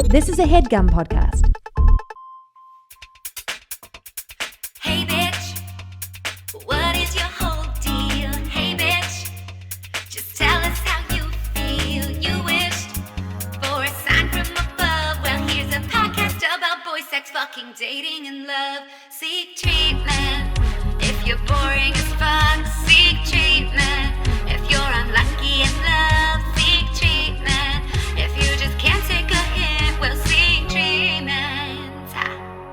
This is a Headgum podcast. Hey bitch, what is your whole deal? Hey bitch, just tell us how you feel. You wished for a sign from above. Well, here's a podcast about boy sex, fucking, dating, and love. Seek treatment if you're boring as fuck. Seek treatment if you're unlucky in love. Seek treatment if you just can't take a hint. Well, seek treatment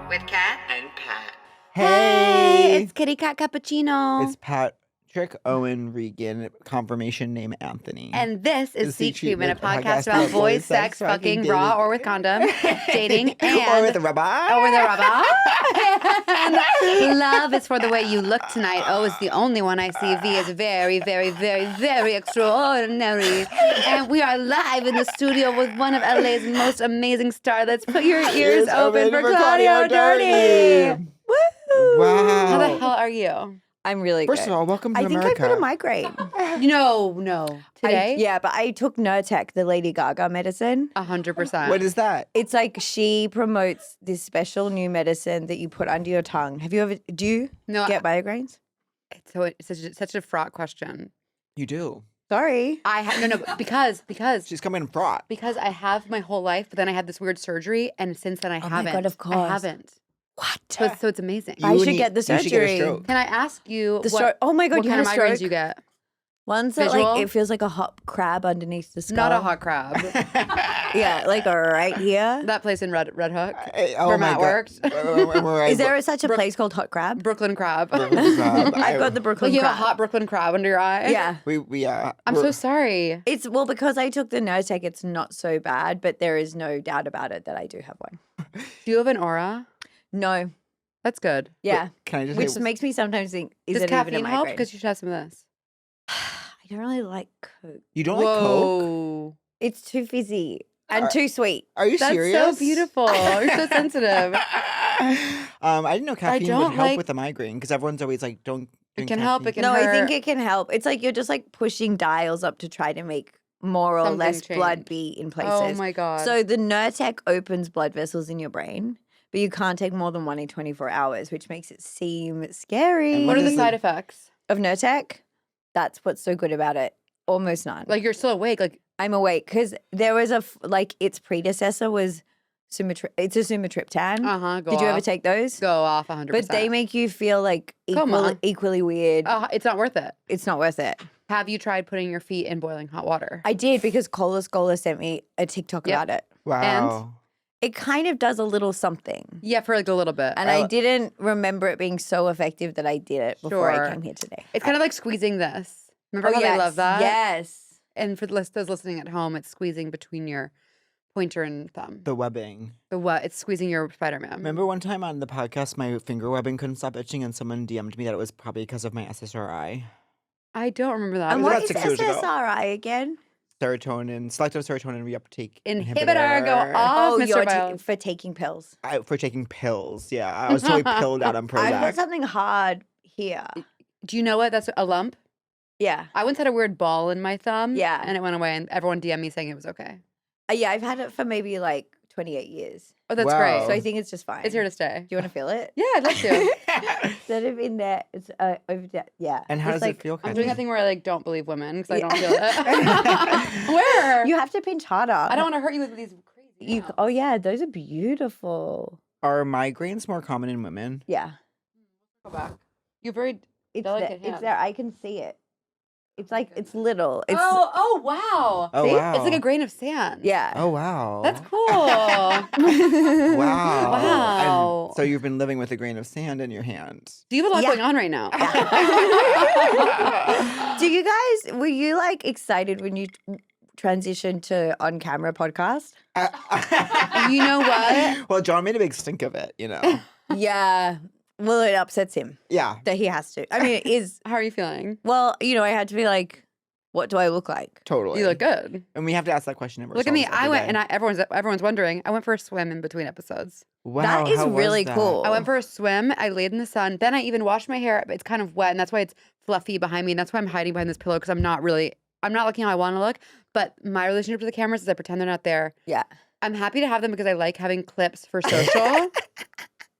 with Kat and Pat. Hey, it's Kitty Cat Cappuccino. it's Patrick Owen Regan, confirmation name Anthony. And this is It's Seek Seek Treatment, a Treatment, podcast about boys, sex, fucking, raw or with condom, dating, and... or with a rubber. Or with a rubber. And love is for the way you look tonight. O is the only one I see. V is very, very, very, very extraordinary. And we are live in the studio with one of LA's most amazing starlets. Put your ears open for Claudia Dirty. Woo! Wow. How the hell are you? I'm really First good. of all, welcome to I think America. I've got a migraine. No. Today? Yeah, but I took Nurtec, the Lady Gaga medicine. 100%. What is that? It's like she promotes this special new medicine that you put under your tongue. Do you No, get migraines? it's such a fraught question. You do. Sorry. Because She's coming in fraught. because I have my whole life, but then I had this weird surgery, and since then I Oh my haven't. God, of I course. haven't. What? So it's amazing. I should need- get the You should get a surgery. stroke. Can I ask you Oh my God, what you kind of had a migraines stroke? you get? Ones that Visual? like it feels like a hot crab underneath the skull. Not a hot crab. Yeah, like right here. That place in Red Hook, Oh where my Matt God. worked. Is there such a place called Hot Crab? Brooklyn crab. Crab. I've got the Brooklyn Like you have crab. a hot Brooklyn crab under your eye. Yeah. I'm so sorry. It's because I took the Nurtec, it's not so bad, but there is no doubt about it that I do have one. Do you have an aura? No. That's good. Yeah. Can I just Which say, makes me sometimes think, is Does it even a caffeine help? migraine? Because you should have some of this. I don't really like Coke. you don't like Coke? Whoa. It's too fizzy and Are- too sweet. Are you That's serious? so beautiful. You're so sensitive. I didn't know caffeine don't would help like- with the migraine because everyone's always like, don't drink can help, caffeine. it can No, I hurt. think it can help. It's like you're just like pushing dials up to try to make more or Something less blood change. beat in places. Oh my God. So the Nurtec opens blood vessels in your brain, but you can't take more than one in 24 hours, which makes it seem scary. And what are the is side it? effects? Of Nurtec? That's what's so good about it. Almost none. Like you're still awake. Like I'm awake because there was its predecessor was it's a sumatriptan. go Did you ever off. take those? Go off 100%. But they make you feel like Come on. equally weird. It's not worth it. It's not worth it. Have you tried putting your feet in boiling hot water? I did because Cola Scola sent me a TikTok Yep. about it. Wow. It kind of does a little something. Yeah, for like a little bit. And I didn't remember it being so effective that I did it before Sure. I came here today. It's kind of like squeezing this. Remember how yes. they love that? Yes. And for those listening at home, it's squeezing between your pointer and thumb. The webbing. The what? It's squeezing your Spider-Man. Remember one time on the podcast, my finger webbing couldn't stop itching, and someone DM'd me that it was probably because of my SSRI. I don't remember that. And was what about is 6 years ago. SSRI again? Selective serotonin reuptake Inhibitor, go off, Mr. you're Biles. for taking pills. For taking pills, yeah. I was totally pilled out on I've got Prozac. something hard here. Do you know what? That's a lump. Yeah. I once had a weird ball in my thumb. Yeah. And it went away, and everyone DM'd me saying it was okay. Yeah, I've had it for maybe like 28 years. Oh, that's Wow. great. So I think it's just fine. It's here to stay. Do you want to feel it? Yeah, I'd love to. Instead of in there, it's over there. Yeah. And how It's does like, it feel? I'm doing that Kathy? thing where I like don't believe women because I Yeah. don't feel it. Where? You have to pinch harder. I don't want to hurt you with these crazy. nails. Oh yeah, those are beautiful. Are migraines more common in women? Yeah. Go back. You're very. It's Delicate there. It's hands. there. I can see it. It's like it's little. It's oh wow. Oh, See? wow. It's like a grain of sand. yeah. Oh, wow. That's cool. Wow. Wow. And so you've been living with a grain of sand in your hand. Do you have a lot Yeah. going on right now? Do you guys were you like excited when you transitioned to on camera podcast? You know what? Well, John made a big stink of it, you know. Yeah. Well, it upsets him Yeah. that he has to. I mean, it is. How are you feeling? Well, I had to be like, what do I look like? Totally. You look good. And we have to ask that question of Look at me. ourselves I every went, day. and everyone's wondering. I went for a swim in between episodes. Wow, That is how was really that? cool. I went for a swim. I laid in the sun. Then I even washed my hair. It's kind of wet, and that's why it's fluffy behind me. And that's why I'm hiding behind this pillow because I'm not looking how I want to look. But my relationship to the cameras is I pretend they're not there. Yeah. I'm happy to have them because I like having clips for social.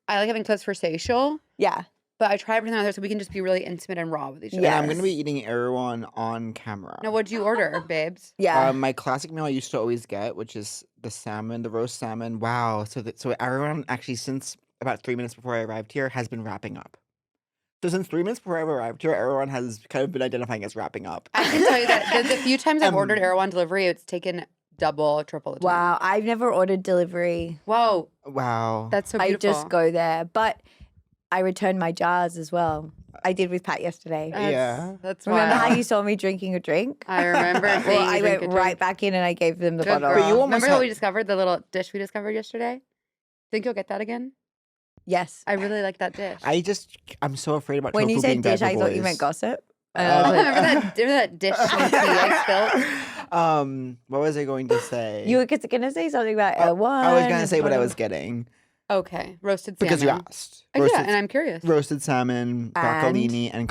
I like having clips for social. Yeah. But I try to bring them out there so we can just be really intimate and raw with each other. Yeah, I'm gonna be eating Erewhon on camera. Now, what'd you order, babes? Yeah. My classic meal I used to always get, which is the salmon, the roast salmon. Wow. So Erewhon actually, since about 3 minutes before I arrived here, has been wrapping up. So since 3 minutes before I arrived here, Erewhon has kind of been identifying as wrapping up. I can tell you that the few times I've ordered Erewhon delivery, it's taken double, triple the time. Wow. I've never ordered delivery. Whoa. Wow. That's so I beautiful. just go there. But I returned my jars as well. I did with Pat yesterday. Yeah. That's Remember wild. how you saw me drinking a drink? I remember. Well, I went right back in and I gave them the Good bottle. girl. But you almost Remember had- what we discovered? The little dish we discovered yesterday? Think you'll get that again? Yes. I really like that dish. I'm so afraid about When tofu you said being bad dish, for I thought you boys. meant gossip. remember that dish tea I spilled? What was I going to say? You were going to say something about one. I was going to say what I was getting Okay, roasted salmon. because you asked. Yeah, Roasted, and I'm curious. roasted salmon, broccolini, and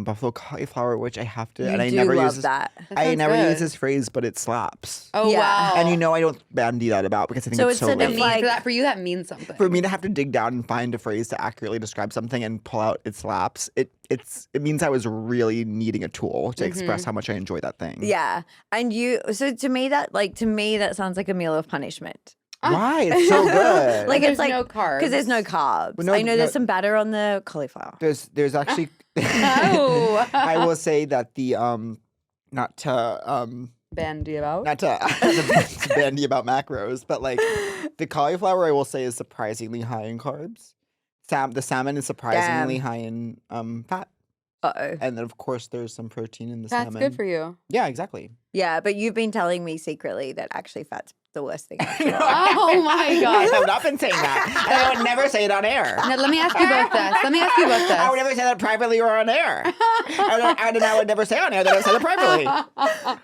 buffalo cauliflower, which I have to. You and I do never love use this, that. That I sounds never good. use this phrase, but it slaps. Oh, Yeah. wow. And you know I don't bandy that about because I think So it's it's so sort of lame. like- for you, that means something. For me to have to dig down and find a phrase to accurately describe something and pull out its slaps, it means I was really needing a tool to express how much I enjoy that thing. Yeah. And so to me that sounds like a meal of punishment. Why? It's so good. Like There's it's like no carbs. because there's no carbs. Well, no, I know there's no. some batter on the cauliflower. There's actually Oh. I will say that the not to Bandy about. not to bandy about macros, but like the cauliflower I will say is surprisingly high in carbs. The salmon is surprisingly high in fat. Uh-oh. And then of course there's some protein in the That's salmon. good for you. Yeah, exactly. Yeah, but you've been telling me secretly that actually fat's the worst thing. Oh my I god. have not been saying that. And I would never say it on air. Now, let me ask you both this. I would never say that privately or on air. And I would never say on air that I said it privately.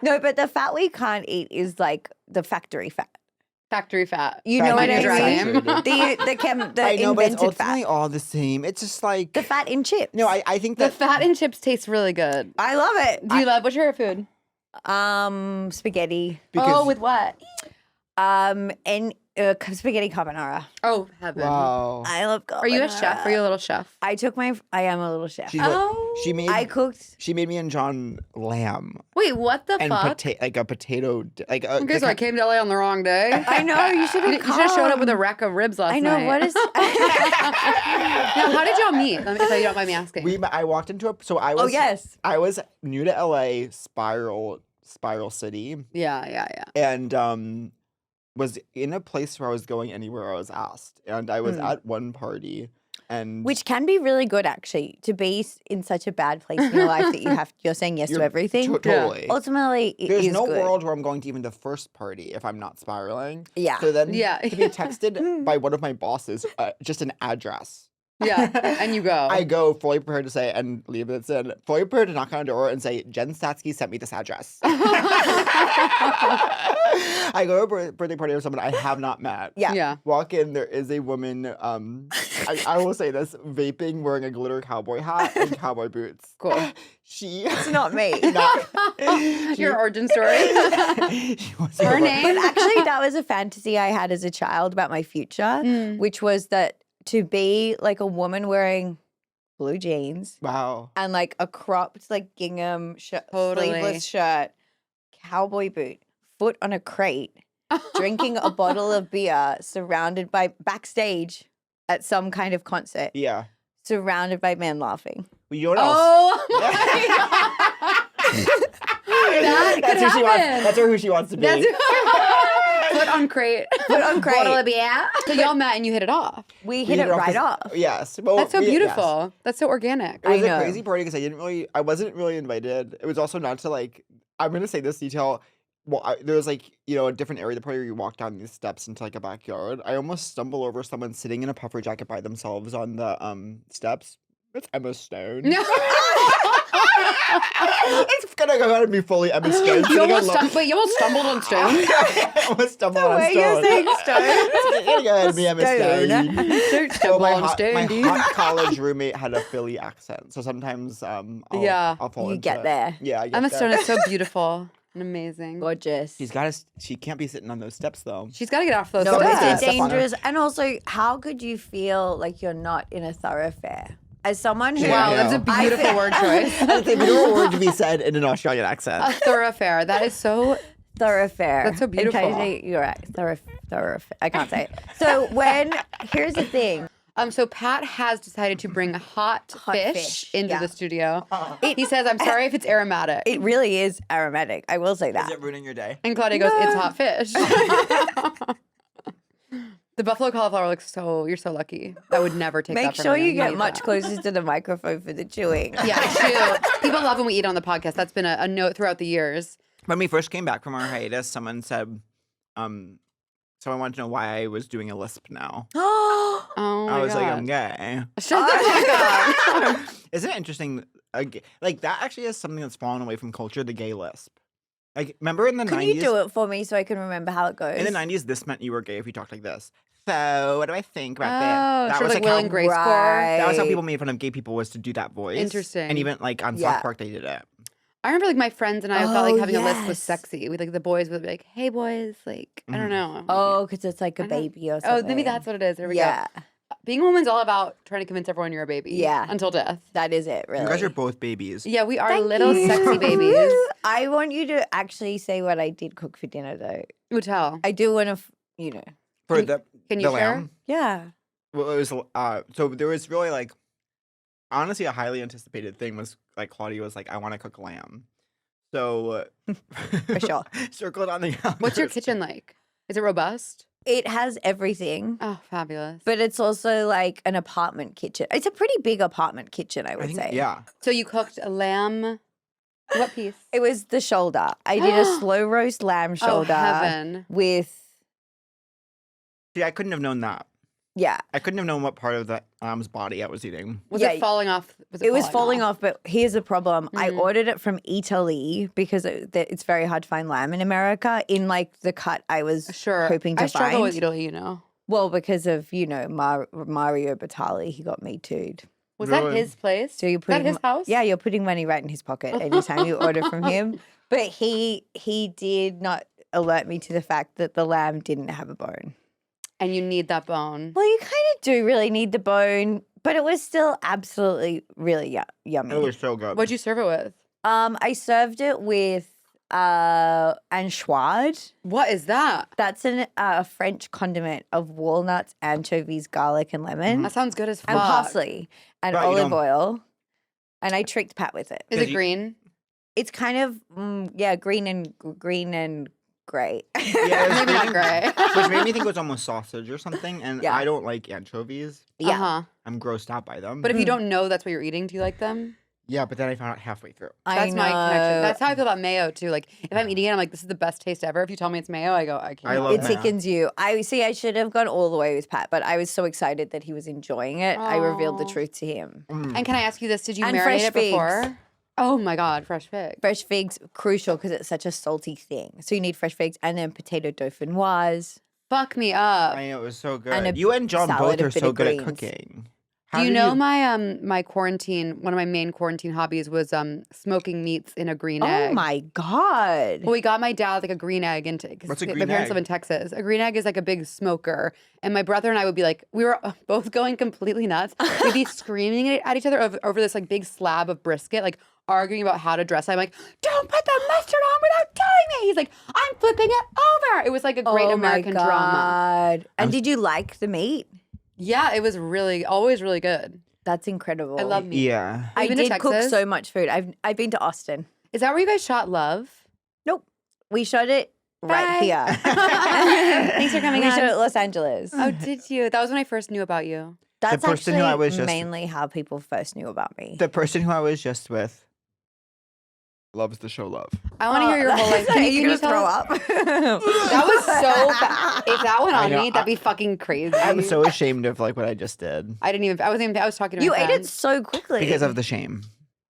No, but the fat we can't eat is like the factory fat. Factory fat. You know what I Factory mean? fat. The I know, but it's invented ultimately fat. all the same. It's just like The fat in chips. no, I think The that fat in chips tastes really good. I love it. Do you love what's your food? Spaghetti. because with what? And spaghetti carbonara. Oh, heaven. wow. I love carbonara. Are you a chef? Are you a little chef? I am a little chef. She's Oh. I cooked. She made me and John lamb Wait, what the and fuck? like a potato like Okay, so I came to LA on the wrong day. I know you should You have should have showed up with a rack of ribs last I know night. what is. Now, how did y'all meet? If you don't mind me asking. I walked into I was Oh yes. I was new to LA, Spiral City, Yeah. and was in a place where I was going anywhere I was asked, and I was at one party, and Which can be really good actually to be in such a bad place in your life that you're saying yes to everything. totally. Ultimately, it There's is no good. world where I'm going to even the first party if I'm not spiraling. Yeah. So then Yeah. to be texted by one of my bosses, just an address. Yeah, and you go. I go fully prepared to say, and leave it in, fully prepared to knock on a door and say, Jen Statsky sent me this address. I go to a birthday party of someone I have not met. Yeah. Walk in, there is a woman, I will say this, vaping, wearing a glitter cowboy hat and cowboy boots. Cool. It's not me. Your origin story. Her name. But actually, that was a fantasy I had as a child about my future, which was that to be like a woman wearing blue jeans Wow. and like a cropped like gingham Totally. sleeveless shirt, cowboy boot, foot on a crate, drinking a bottle of beer, surrounded by backstage at some kind of concert, Yeah. surrounded by men laughing. Well, you know what else? Oh my god. That That's could who she wants. happen. That's who she wants to be. That's foot on crate. Foot on crate. Bottle of beer. So y'all met and you hit it off. We hit it right off. Yes. Well, That's so yes. beautiful. That's so organic. It was I a know. crazy party because I wasn't really invited. It was also not to like, I'm going to say this detail. Well, there was like, a different area of the party where you walk down these steps into like a backyard. I almost stumble over someone sitting in a puffer jacket by themselves on the steps. It's Emma Stone. No. It's gonna go out and be fully Emma Stone. You almost stumbled on Stone. I almost stumbled on Wait, Stone. you're saying Stone? It's gonna go ahead and be Emma Stone. Stone. Don't So stumble my on hot, Stone, my dude. hot college roommate had a Philly accent, so sometimes Yeah. I'll fall You into get it. there. Yeah, I get Emma there. Stone is so beautiful. Amazing. Gorgeous. She can't be sitting on those steps though. She's got to get off those No, Somebody's gonna it's steps. step on her. dangerous. And also, how could you feel like you're not in a thoroughfare? As someone who... Wow, Yeah. that's a beautiful word choice. That's a beautiful word to be said in an Australian A accent. thoroughfare. That is so. Thoroughfare. That's so beautiful. You're right. Thoroughfare. I can't say it. So here's the thing. So Pat has decided to bring hot fish into yeah. the studio. He says, "I'm sorry if it's aromatic." It really is aromatic. I will say that. Is it ruining your day? And Claudia goes, "It's hot fish." The buffalo cauliflower looks so. You're so lucky. I would never take that. Make from sure you Need get much that. closer to the microphone for the chewing. Yeah, shoot. People love when we eat on the podcast. That's been a note throughout the years. When we first came back from our hiatus, someone said, someone wanted to know why I was doing a lisp now. Oh, Oh my I was God. like, I'm gay. Shut the fuck up. Isn't it interesting? Like that actually is something that's fallen away from culture, the gay lisp. Like, remember in the can 90s? you do it for me so I can remember how it goes? In the 90s, this meant you were gay if you talked like this. So, what do I think about Oh, that? That sort of like Will how, and Grace score. that was how Right. people made fun of gay people, was to do that voice. Interesting. And even like on Yeah. South Park, they did it. I remember like my friends and I felt like Oh, having a lisp was yes. sexy. We like the boys would be like, "Hey boys," like I don't know. Oh, because it's like a I don't- baby or Oh, something. maybe that's what it is. There we Yeah, go. Being a woman's all about trying to convince everyone you're a baby. Yeah. Until death. that is it, really. You guys are both babies. Yeah, we are Thank little you. sexy babies. I want you to actually say what I did cook for dinner, though. Ooh, tell. I do want to, For the Can you the share? lamb. Yeah. Well, it was so there was really like honestly a highly anticipated thing was like Claudia was like, I want to cook lamb. So For sure. circle it on the calendar. What's your kitchen like? Is it robust? It has everything, Oh, fabulous. but it's also like an apartment kitchen. It's a pretty big apartment kitchen, I would say. Yeah. So you cooked a lamb. What piece? It was the shoulder. I did a slow roast lamb shoulder Oh, heaven. with, See, I couldn't have known that. yeah. I couldn't have known what part of the lamb's body I was eating. Was Yeah, it falling off? It was falling off, but here's the problem. I Mhm. ordered it from Italy because it's very hard to find lamb in America in like the cut I was Sure. hoping to I struggle find. with Italy, you know. Well, because of, Mario Batali, he got me too'd. Was that Really? his place? So you're Is that putting his house? Yeah, you're putting money right in his pocket anytime you order from him. But he did not alert me to the fact that the lamb didn't have a bone. And you need that bone. Well, you kind of do really need the bone, but it was still absolutely really yummy. It was so good. What'd you serve it with? I served it with anchois. What is that? That's a French condiment of walnuts, anchovies, garlic, and lemon, That sounds good as fuck. and parsley, and Right, you olive know- oil. And I tricked Pat with it. Is Did it you- green? It's kind of green and gray. Yeah, it was Maybe not green, gray. which made me think it was almost sausage or something. And Yeah. I don't like anchovies. Yeah. Uh-huh. I'm grossed out by them. But if you Mm. don't know that's what you're eating, do you like them? yeah, but then I found out halfway through. That's my connection. That's how I feel about mayo too. Like if I'm eating it, I'm like, this is the best taste ever. If you tell me it's mayo, I go, I can't. I love It mayo. sickens you. I should have gone all the way with Pat, but I was so excited that he was enjoying it. I revealed the Aw. truth to him. Mm. And can I ask you this? Did you And marinate fresh it figs. before? Oh my God, fresh fig. Fresh figs, crucial because it's such a salty thing. So you need fresh figs and then potato dauphinoise. Fuck me up. I know, it was so good. And a You and John salad, both a are bit so of good at greens. cooking. Do you know my quarantine? One of my main quarantine hobbies was smoking meats in a green egg. Oh my God. Well, we got my dad like a green egg into What's a my green parents egg? live in Texas. A green egg is like a big smoker, and my brother and I would be like, we were both going completely nuts. We'd be screaming at each other over this like big slab of brisket, like arguing about how to dress. I'm like, don't put the mustard on without telling me. He's like, I'm flipping it over. It was like a great American drama. God. And did you like the meat? Yeah, it was always really good. That's incredible. I love meat. Yeah. Have I you been to did cook Texas? so much food. I've been to Austin. Is that where you guys shot Love? Nope. We shot it right Bye. here. Thanks for coming we on. shot it at Los Angeles. Oh, did you? That was when I first knew about you. That's person actually who I was just- mainly how people first knew about me. The person who I was just with loves the show Love. I want to hear your whole life. Are you gonna tell throw us- up? That was so bad. If that went I on know, me, that'd be fucking crazy. I'm so ashamed of like what I just did I was talking to my You ate it friends. so quickly. because of the shame.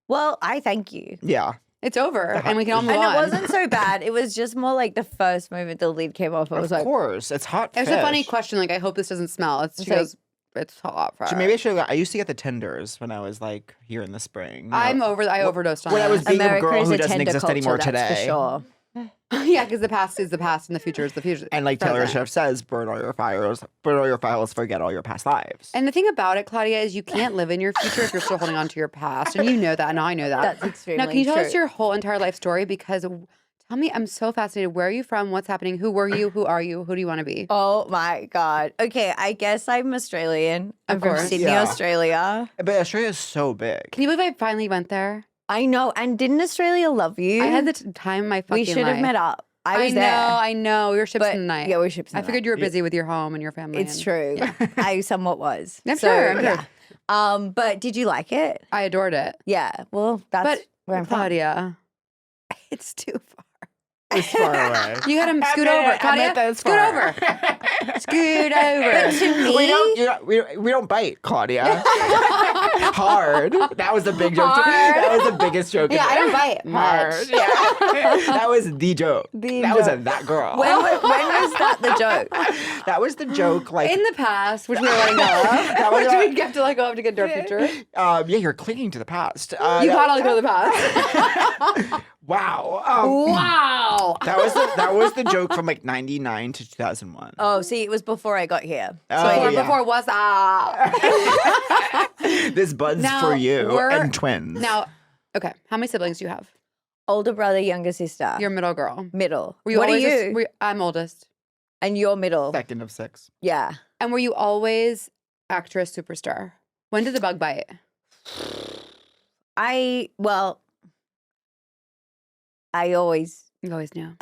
Well, I thank you. Yeah. It's over, and we can all move And on. it wasn't so bad. It was just more like the first moment the lid came off. I was Of like, course. It's hot It was fish. a funny question. Like, I hope this doesn't smell. She like- goes, it's hot. For So her." maybe I should have I used to get the tenders when I was like here in the spine. I overdosed on when I it. was being America a girl is who a doesn't tender exist culture, anymore that's today. for sure. Yeah, because the past is the past and the future is the future. And like Taylor present. Swift says, burn all your files, forget all your past lives. And the thing about it, Claudia, is you can't live in your future if you're still holding on to your past. And you know that, and I know that. That's extremely Now, can you tell us true. your whole entire life story? Because tell me, I'm so fascinated. Where are you from? What's happening? Who were you? Who are you? Who do you want to be? Oh my God. Okay, I guess I'm Australian. I'm Of from course. Sydney, Yeah. Australia. But Australia is so big. Can you believe I finally went there? I know. And didn't Australia love you? I had the time of my fucking We should have life. met up. I was know, there. I know. We were ships But in the night. yeah, we were ships in I the figured night. you were busy with your home and your family. It's and- true. Yeah. I somewhat was. I'm sure, I'm yeah. But did you like it? I adored it. Yeah. Well, that's But where I'm from. Claudia, it's too far. It's far away. You had him scoot over. Claudia, scoot over. Scoot over. To me, We don't bite, Claudia. Hard. That was the big joke. Hard. That was the biggest joke. Yeah, I don't bite Hard. much. Yeah. That was the joke. The that joke. wasn't that girl. when was that the joke? That was the joke. Like In the past, which we were letting go of, That was which we have to let go of to get into our future. yeah, you're clinging to the past. You that- gotta let go of the past. Wow. Wow. That was the joke from like 99 to 2001. Oh, see, it was before I got here. Oh, yeah. Before what's up? This bud's Now, for you we're- and twins. Now, okay, how many siblings do you have? Older brother, younger sister. You're a middle girl. middle. Were you What are always you? I'm oldest. And you're middle. Second of 6. Yeah. And were you always actress superstar? When did the bug bite? I You always knew.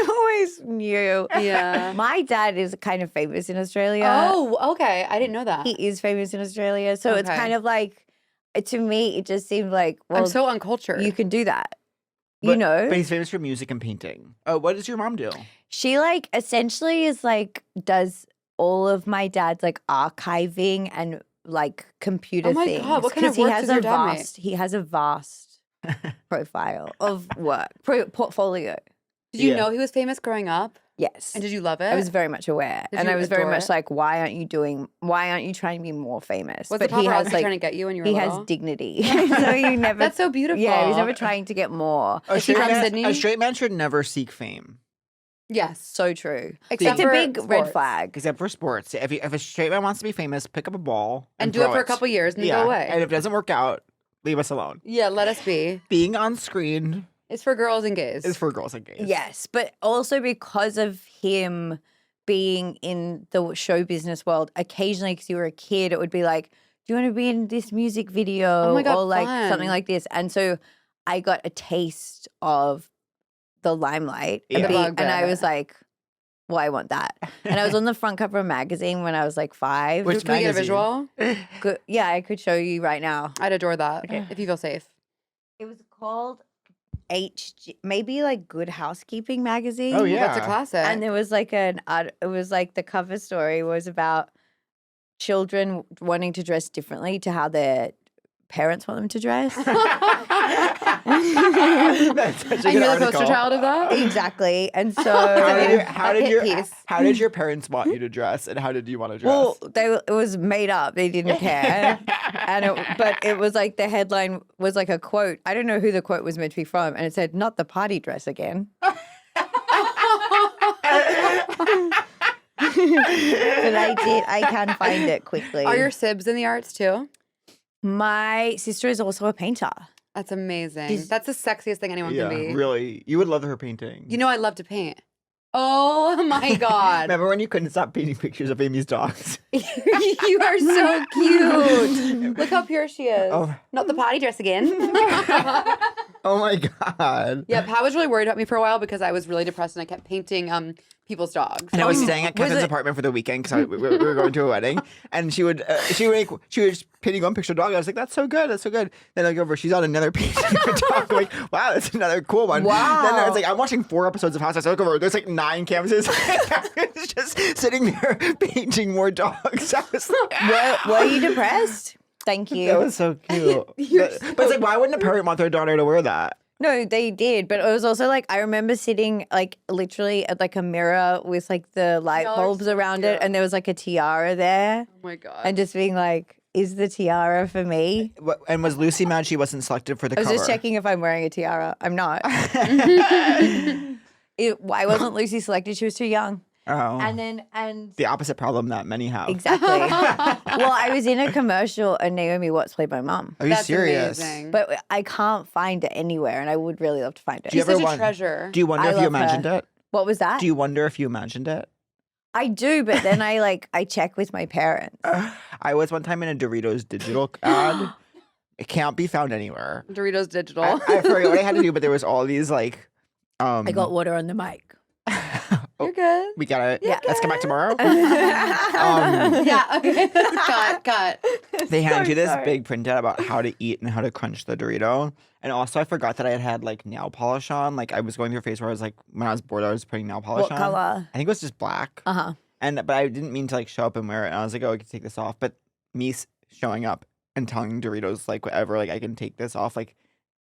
always knew. Yeah. My dad is kind of famous in Australia. Oh, okay. I didn't know that. He is famous in Australia. So it's Okay. kind of like, to me, it just seemed like, well, I'm so uncultured. you can do that. But, you know? But he's famous for music and painting. Oh, what does your mom do? She like essentially is like, does all of my dad's like archiving and like computer Oh my things. God, what kind of 'Cause work does your dad make? he has a vast profile of work, portfolio. Did you Yeah. know he was famous growing up? Yes. And did you love it? I was very much aware. Did And you I was very adore much it? like, why aren't you trying to be more famous? Was but the he paparazzi has like, trying to get you when you were he little? has dignity. So he never, That's so beautiful. yeah, he's never trying to get more. A Is he straight, from man, Sydney? a straight man should never seek fame, Yes, so true. Except it's a for big red sports. flag. except for sports. If a straight man wants to be famous, pick up a ball And do it throw for a couple years and then go away. And if it doesn't work out, leave us alone. Yeah, let us be. Being on screen It's for girls and gays. is for girls and gays. Yes, but also because of him being in the show business world, occasionally, because you were a kid, it would be like, do you want to be in this music video Oh my God, or like fun. something like this? And so I got a taste of the limelight Yeah. The bug and I bit. was like, well, I want that. And I was on the front cover of a magazine when I was like 5. Which Can we get a magazine? visual? Good. Yeah, I could show you right now. I'd adore that if you feel safe. It was called maybe like Good Housekeeping magazine. Oh, Well, yeah. that's a classic. And there was like it was like the cover story was about children wanting to dress differently to how their parents want them to dress. That's such a and good you're the article. poster child of that? Exactly. And How so did your hit piece. how did your parents want you to dress, and how did you want to dress? well, it was made up. They didn't care. But it was like the headline was like a quote. I don't know who the quote was meant to be from, and it said, "Not the party dress again." But I can find it quickly. Are your sibs in the arts too? My sister is also a painter. That's amazing. She's- That's the sexiest thing anyone yeah, can be. really, you would love her painting. You know I love to paint. Oh my God. Remember when you couldn't stop painting pictures of Amy's dogs? You are so cute. Look how pure she is. Oh. Not the potty dress again. Oh my god! Yeah, Pat was really worried about me for a while because I was really depressed and I kept painting people's dogs. And I was staying at Was Kevin's it- apartment for the weekend because we were going to a wedding, and she was painting one picture of dog. I was like, "That's so good, that's so good." Then I go over, she's on another painting of a dog. I'm like, "Wow, that's another cool one." Wow. Then I was like, "I'm watching 4 episodes of House." I look over, there's like 9 canvases. I was just sitting there painting more dogs. I was like, Were you depressed? Thank you. that was so cute. But it's like, why wouldn't a parent want their daughter to wear that? No, they did, but it was also like I remember sitting like literally at like a mirror with like the light Y'all are bulbs so around cute. it, and there was like a tiara there, Oh my God. and just being like, "Is the tiara for me?" And was Lucy mad she wasn't selected for the I was cover? just checking if I'm wearing a tiara. I'm not. Why wasn't Lucy selected? She was too young. Oh. And The opposite problem that many have. exactly. Well, I was in a commercial and Naomi Watts played my mum. Are you That's serious? amazing. But I can't find it anywhere, and I would really love to find it. Do you She's ever such a treasure. Do you wonder I if you love her. imagined it? What was that? Do you wonder if you imagined it? I do, but then I check with my parents. I was one time in a Doritos digital ad. It can't be found anywhere. Doritos Digital. I forget what I had to do, but there was all these like. I got water on the mic. You're good. We got it. Yeah. Let's come back tomorrow. Yeah, okay. Cut. They handed you this sorry. big printout about how to eat and how to crunch the Dorito. And also, I forgot that I had like nail polish on. Like I was going through a phase where I was like, when I was bored, I was putting nail polish What on. color? I think it was just black. Uh-huh. But I didn't mean to like show up and wear it. And I was like, oh, I can take this off. But me showing up and telling Doritos like whatever, like I can take this off, like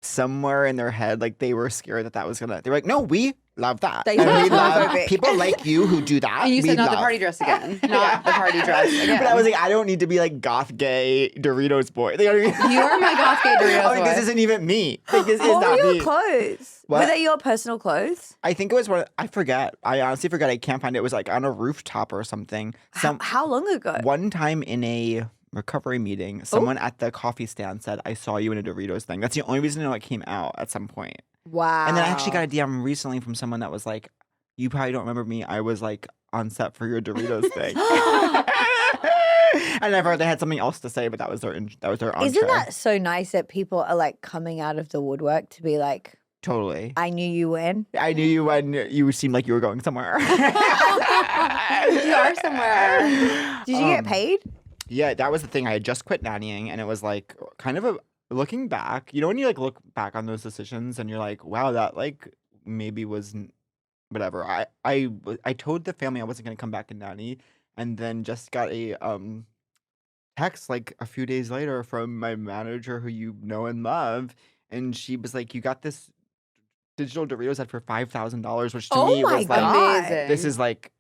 somewhere in their head, like they were scared that was gonna. They were like, no, we love that. They And we were love homophobic. people like you who do that. And you we said not the love. party dress again. Not the party dress again. But I was like, I don't need to be like goth gay Doritos boy. You know what I mean? You are my goth gay Doritos I mean, this boy. isn't even me. Like, this is What not were your me. clothes? What? Were they your personal clothes? I think it was one. I forget. I honestly forget. I can't find it. It was like on a rooftop or something. How long ago? One time in a recovery meeting, someone at the coffee stand said, "I saw you in a Doritos thing." That's the only reason I know it came out at some point. Wow. And then I actually got a DM recently from someone that was like, "You probably don't remember me. I was like on set for your Doritos thing." And I've heard they had something else to say, but that was their entree. Isn't that so nice that people are like coming out of the woodwork to be like, Totally. I knew you when? I knew you when you seemed like you were going somewhere. You are somewhere. Did you get paid? Yeah, that was the thing. I had just quit nannying, and it was like kind of looking back. You know, when you like look back on those decisions, and you're like, wow, that like maybe was whatever. I told the family I wasn't gonna come back and nanny, and then just got a text like a few days later from my manager who you know and love, and she was like, "You got this digital Doritos ad for $5,000," which to Oh me my was like, God. Amazing. this is like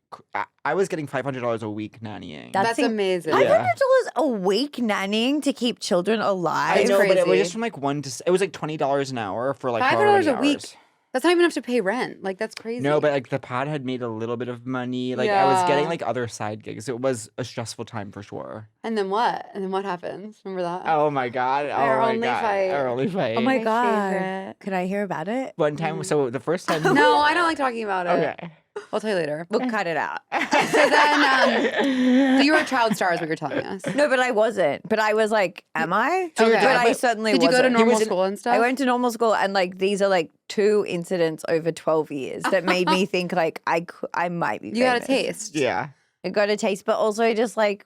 I was getting $500 a week nannying. That's That's in- amazing. Yeah. $500 a week nannying to keep children alive. I It's know, but it was crazy. just from like it was like $20 an hour for like $5 however many a week. hours. That's not even enough to pay rent. Like, that's crazy. No, but like the pod had made a little bit of money. Like I was getting Yeah. like other side gigs. It was a stressful time for sure. And then what? And then what happens? Remember that? Oh my god! Oh Our my only god! fight. Our only fight. Oh my My God. favorite. Can I hear about it? One time, so the first time. No, I don't like talking about it. Okay. I'll tell you later. We'll cut it out. So then, so you were a child star, is what you're telling us. No, but I wasn't. But I was like, am I? So you're Okay. But doing- I certainly Did you wasn't. go to normal was in- school and stuff? I went to normal school, and like these are like 2 incidents over 12 years that made me think like I might be. You got a famous. taste. Yeah. I got a taste, but also just like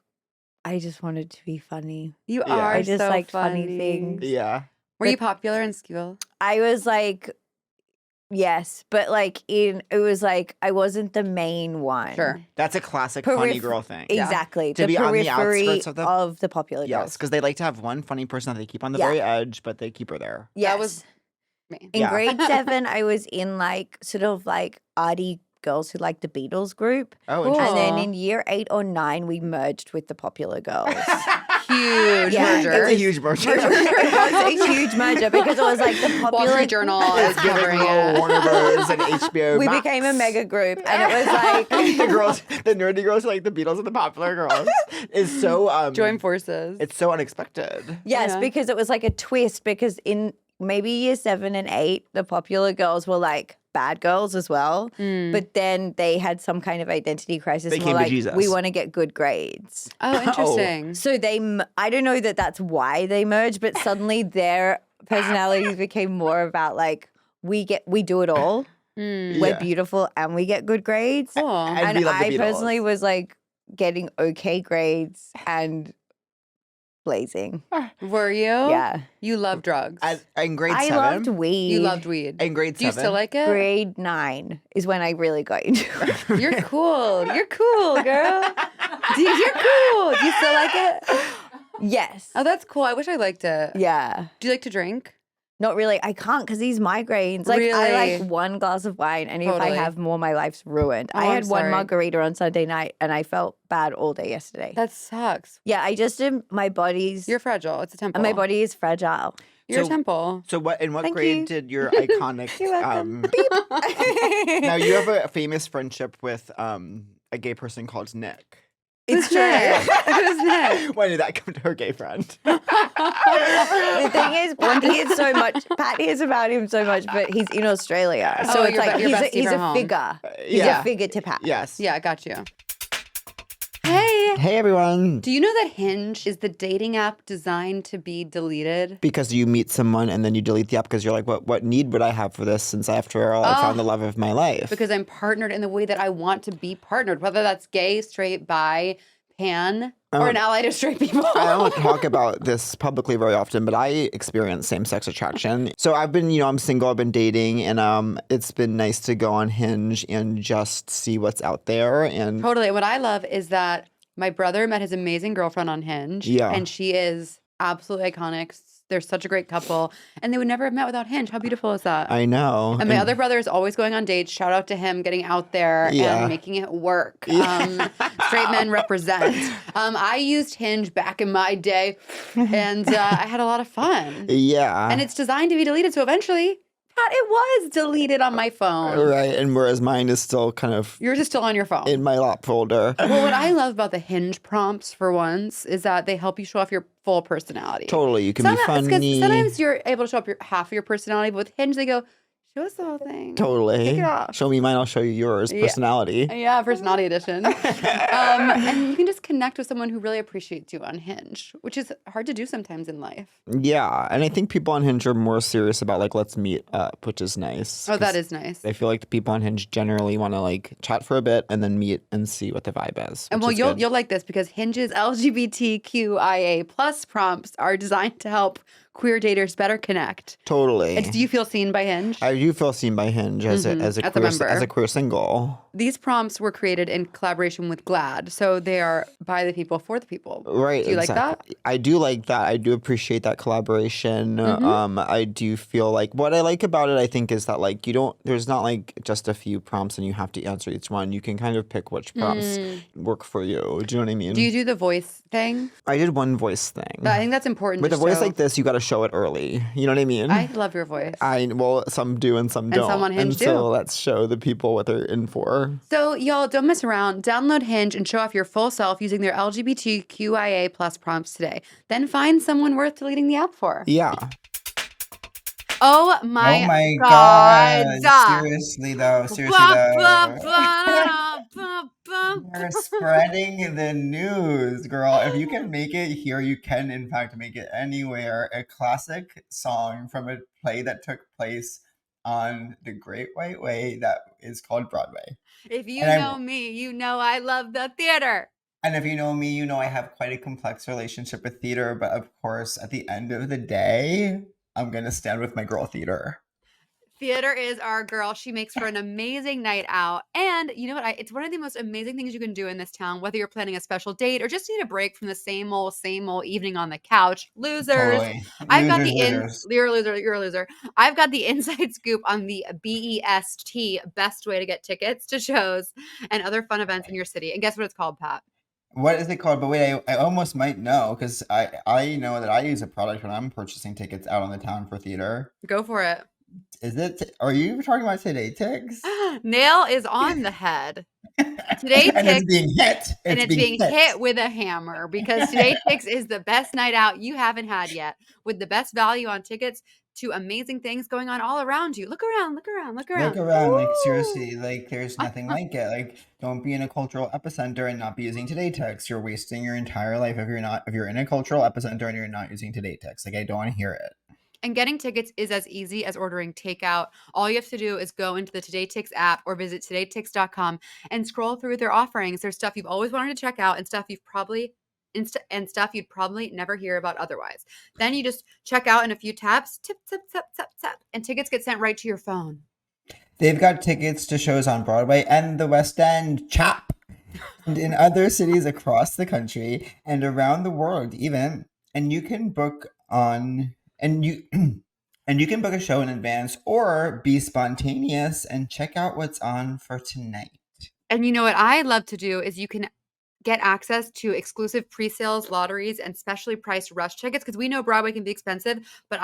I just wanted to be funny. You Yeah. are I just so liked funny things. Yeah. Were you popular in school? I was like, yes, but like it was like I wasn't the main one. Sure. That's a classic funny Peripher- girl thing. Exactly. To the be on the periphery outskirts of the- popular Yes, girls. because they like to have one funny person that they keep on the Yeah. very edge, but they keep her there. Yes. That was me. In Yeah. grade 7, I was in like sort of like arty girls who liked the Beatles group. Oh, Cool. interesting. And then Aw. in year 8 or 9, we merged with the popular girls. Huge Yeah, merger. It's a huge merger. It was a huge merger because it was like the Wall popular. Street Journal is It's giving covering little it. Warner Bros. And HBO. We Max. became a mega group, and it was like the girls, the nerdy girls who like the Beatles and the popular girls is so Join forces. It's so unexpected. yes, Yeah. because it was like a twist. Because in maybe year 7 and 8, the popular girls were like bad girls as well, Mm. but then they had some kind of identity crisis. They and came were to like, Jesus. we want to get good grades. Oh, interesting. So I don't know that that's why they merged, but suddenly their personalities became more about like we do it all. Mm. We're Yeah. beautiful and we get good grades. Cool. And we love the I Beatles. personally was like getting okay grades and blazing. Were you? Yeah. You love drugs. In grade I 7. loved weed. You loved weed. In grade 7. Do you still like it? Grade 9 is when I really got into it. You're cool. You're cool, girl. You're cool. Do you still like it? Yes. Oh, that's cool. I wish I liked it. Yeah. Do you like to drink? Not really. I can't because these migraines. Like I Really? like one glass of wine, and if Totally. I have more, my life's ruined. Oh, I I'm had one sorry. margarita on Sunday night, and I felt bad all day yesterday. That sucks. Yeah, I just am. My body's You're fragile. It's a temple. and my body is fragile. You're a So- temple. So in what Thank grade you. did your iconic You're welcome. now you have a famous friendship with a gay person called Nick. It's Who's Nick? Who's Nick? When did that come to her gay friend? The thing is, Pat hears so much. Pat hears about him so much, but he's in Australia, so Oh, it's your like your bestie he's from a home. figure. He's yeah. a figure to Pat. Yes. Yeah, I got you. Hey, Hey everyone. do you know that Hinge is the dating app designed to be deleted? Because you meet someone and then you delete the app because you're like, what need would I have for this since after all I found the love of my life? Because I'm partnered in the way that I want to be partnered, whether that's gay, straight, bi, pan, or an ally to straight people. I don't talk about this publicly very often, but I experience same-sex attraction. So I've been, I'm single, I've been dating, and it's been nice to go on Hinge and just see what's out there. And Totally. What I love is that my brother met his amazing girlfriend on Hinge. Yeah. And she is absolutely iconic. They're such a great couple. And they would never have met without Hinge. How beautiful is that? I know. And my other brother is always going on dates. Shout out to him getting out there Yeah. and making it work. Straight men represent. I used Hinge back in my day, and I had a lot of fun. Yeah. And it's designed to be deleted. So eventually, Pat, it was deleted on my phone. Right. And whereas mine is still kind of Yours is still on your phone. in my lap folder. Well, what I love about the Hinge prompts, for once, is that they help you show off your full personality. Totally. You can be Sometimes, 'cause funny. sometimes you're able to show up half of your personality, but with Hinge, they go, show us the whole thing. Totally. Take it off. Show me mine, I'll show you yours. Yeah. Personality. Yeah, personality edition. And you can just connect with someone who really appreciates you on Hinge, which is hard to do sometimes in life. Yeah. And I think people on Hinge are more serious about like, let's meet up, which is nice. Oh, that 'cause is nice. I feel like the people on Hinge generally want to like chat for a bit and then meet and see what the vibe is. And which well, is you'll good. you'll like this because Hinge's LGBTQIA plus prompts are designed to help queer daters better connect. Totally. And do you feel seen by Hinge? I do feel seen by Hinge as a As a queer member. as a queer single. These prompts were created in collaboration with GLAAD, so they are by the people for the people. Right. Do you like exactly. I do like that. I do appreciate that collaboration. I do feel like what I like about it, I think, is that like there's not like just a few prompts and you have to answer each one. You can kind of pick which prompts work for you. Do you know what I mean? Do you do the voice thing? I did one voice thing. I think that's important. With to a voice show. like this, you got to show it early. You know what I mean? I love your voice. Well, some do and some don't. some on Hinge and so do. let's show the people what they're in for. So, y'all, don't mess around. Download Hinge and show off your full self using their LGBTQIA plus prompts today. Then find someone worth deleting the app for. Yeah. Oh my, Oh my God. God. Seriously though. You're spreading the news, girl. If you can make it here, you can in fact make it anywhere. A classic song from a play that took place on the Great White Way that is called Broadway. If you And I- know me, you know I love the theater. And if you know me, you know I have quite a complex relationship with theater, but of course, at the end of the day, I'm gonna stand with my girl theater. Theater is our girl. She makes for an amazing night out. And you know what? It's one of the most amazing things you can do in this town, whether you're planning a special date or just need a break from the same old evening on the couch. Losers. Totally. I've got Losers. you're a loser. You're a loser. I've got the inside scoop on the BEST best way to get tickets to shows and other fun events in your city. And guess what it's called, Pat? What is it called? But wait, I almost might know because I know that I use a product when I'm purchasing tickets out on the town for theater. Go for it. Is it? Are you talking about Today Ticks? Nail is on the head. Today And it's Ticks. being hit. And it's being hit with a hammer because Today Ticks is the best night out you haven't had yet, with the best value on tickets to amazing things going on all around you. Look around, look around, look around. Look around, like Ooh. seriously, like there's nothing like it. Like, don't be in a cultural epicenter and not be using Today Ticks. You're wasting your entire life if you're in a cultural epicenter and you're not using Today Ticks. Like, I don't want to hear it. And getting tickets is as easy as ordering takeout. All you have to do is go into the Today Ticks app or visit todayticks.com and scroll through their offerings. There's stuff you've always wanted to check out and stuff you'd probably never hear about otherwise. Then you just check out in a few taps, tip, tip, tap, tap, tap, and tickets get sent right to your phone. They've got tickets to shows on Broadway and the West End, chap, and in other cities across the country and around the world even. And you can book you can book a show in advance or be spontaneous and check out what's on for tonight. And you know what I love to do is you can get access to exclusive pre-sales, lotteries, and specially priced rush tickets because we know Broadway can be expensive, but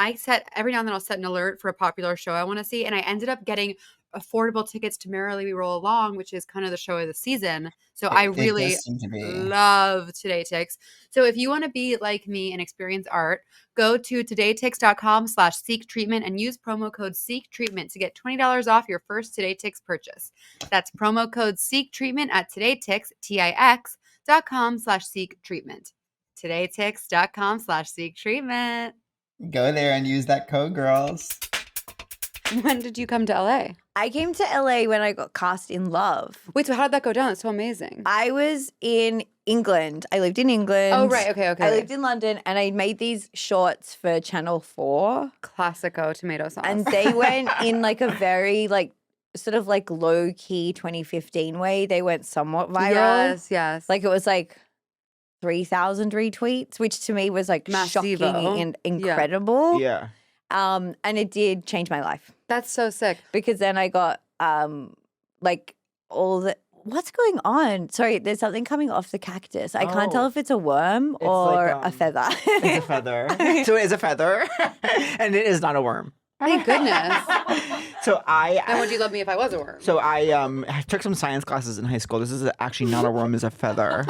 every now and then I'll set an alert for a popular show I want to see, and I ended up getting affordable tickets to Merrily We Roll Along, which is kind of the show of the season. So I It really does seem to be. love Today Ticks. So if you want to be like me and experience art, go to todayticks.com/seek treatment and use promo code seek treatment to get $20 off your first Today Ticks purchase. That's promo code seek treatment at todayticks, TIX.com/seek treatment. Todayticks.com/seek treatment. Go there and use that code, girls. When did you come to LA? I came to LA when I got cast in Love. Wait, so how did that go down? That's so amazing. I was in England. I lived in England. Oh, right. Okay. I lived in London and I made these shorts for Channel 4. Classico tomato sauce. And they went in like a very like sort of like low key 2015 way. They went somewhat viral. Yes. Like it was like 3,000 retweets, which to me was like shocking Massivo. and incredible. Yeah. And it did change my life That's so sick. because then I got like all the what's going on? Sorry, there's something coming off the cactus. I can't tell Oh. if it's a worm It's or like, a feather. It's a feather. So it is a feather, and it is not a worm. Thank goodness. So And would you love me if I was a worm? So I took some science classes in high school. This is actually not a worm; it's a feather.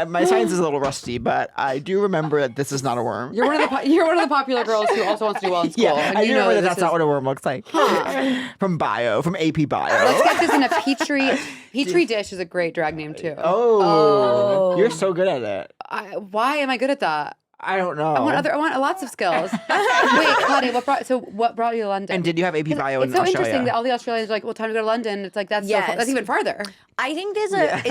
My science is a little rusty, but I do remember that this is not a worm. You're one of the popular girls who also wants to do well in school. Yeah, and I you do know remember that this that's not what a worm looks like. From AP Bio. Let's get this in a Petri dish is a great drag name too. Oh, you're so good at it. Why am I good at that? I don't know. I want lots of skills. Wait, Claudia, what brought you to London? And did you have AP Bio in It's so Australia? interesting that all the Australians are like, well, time to go to London. It's like that's Yes. that's even farther. I think there's it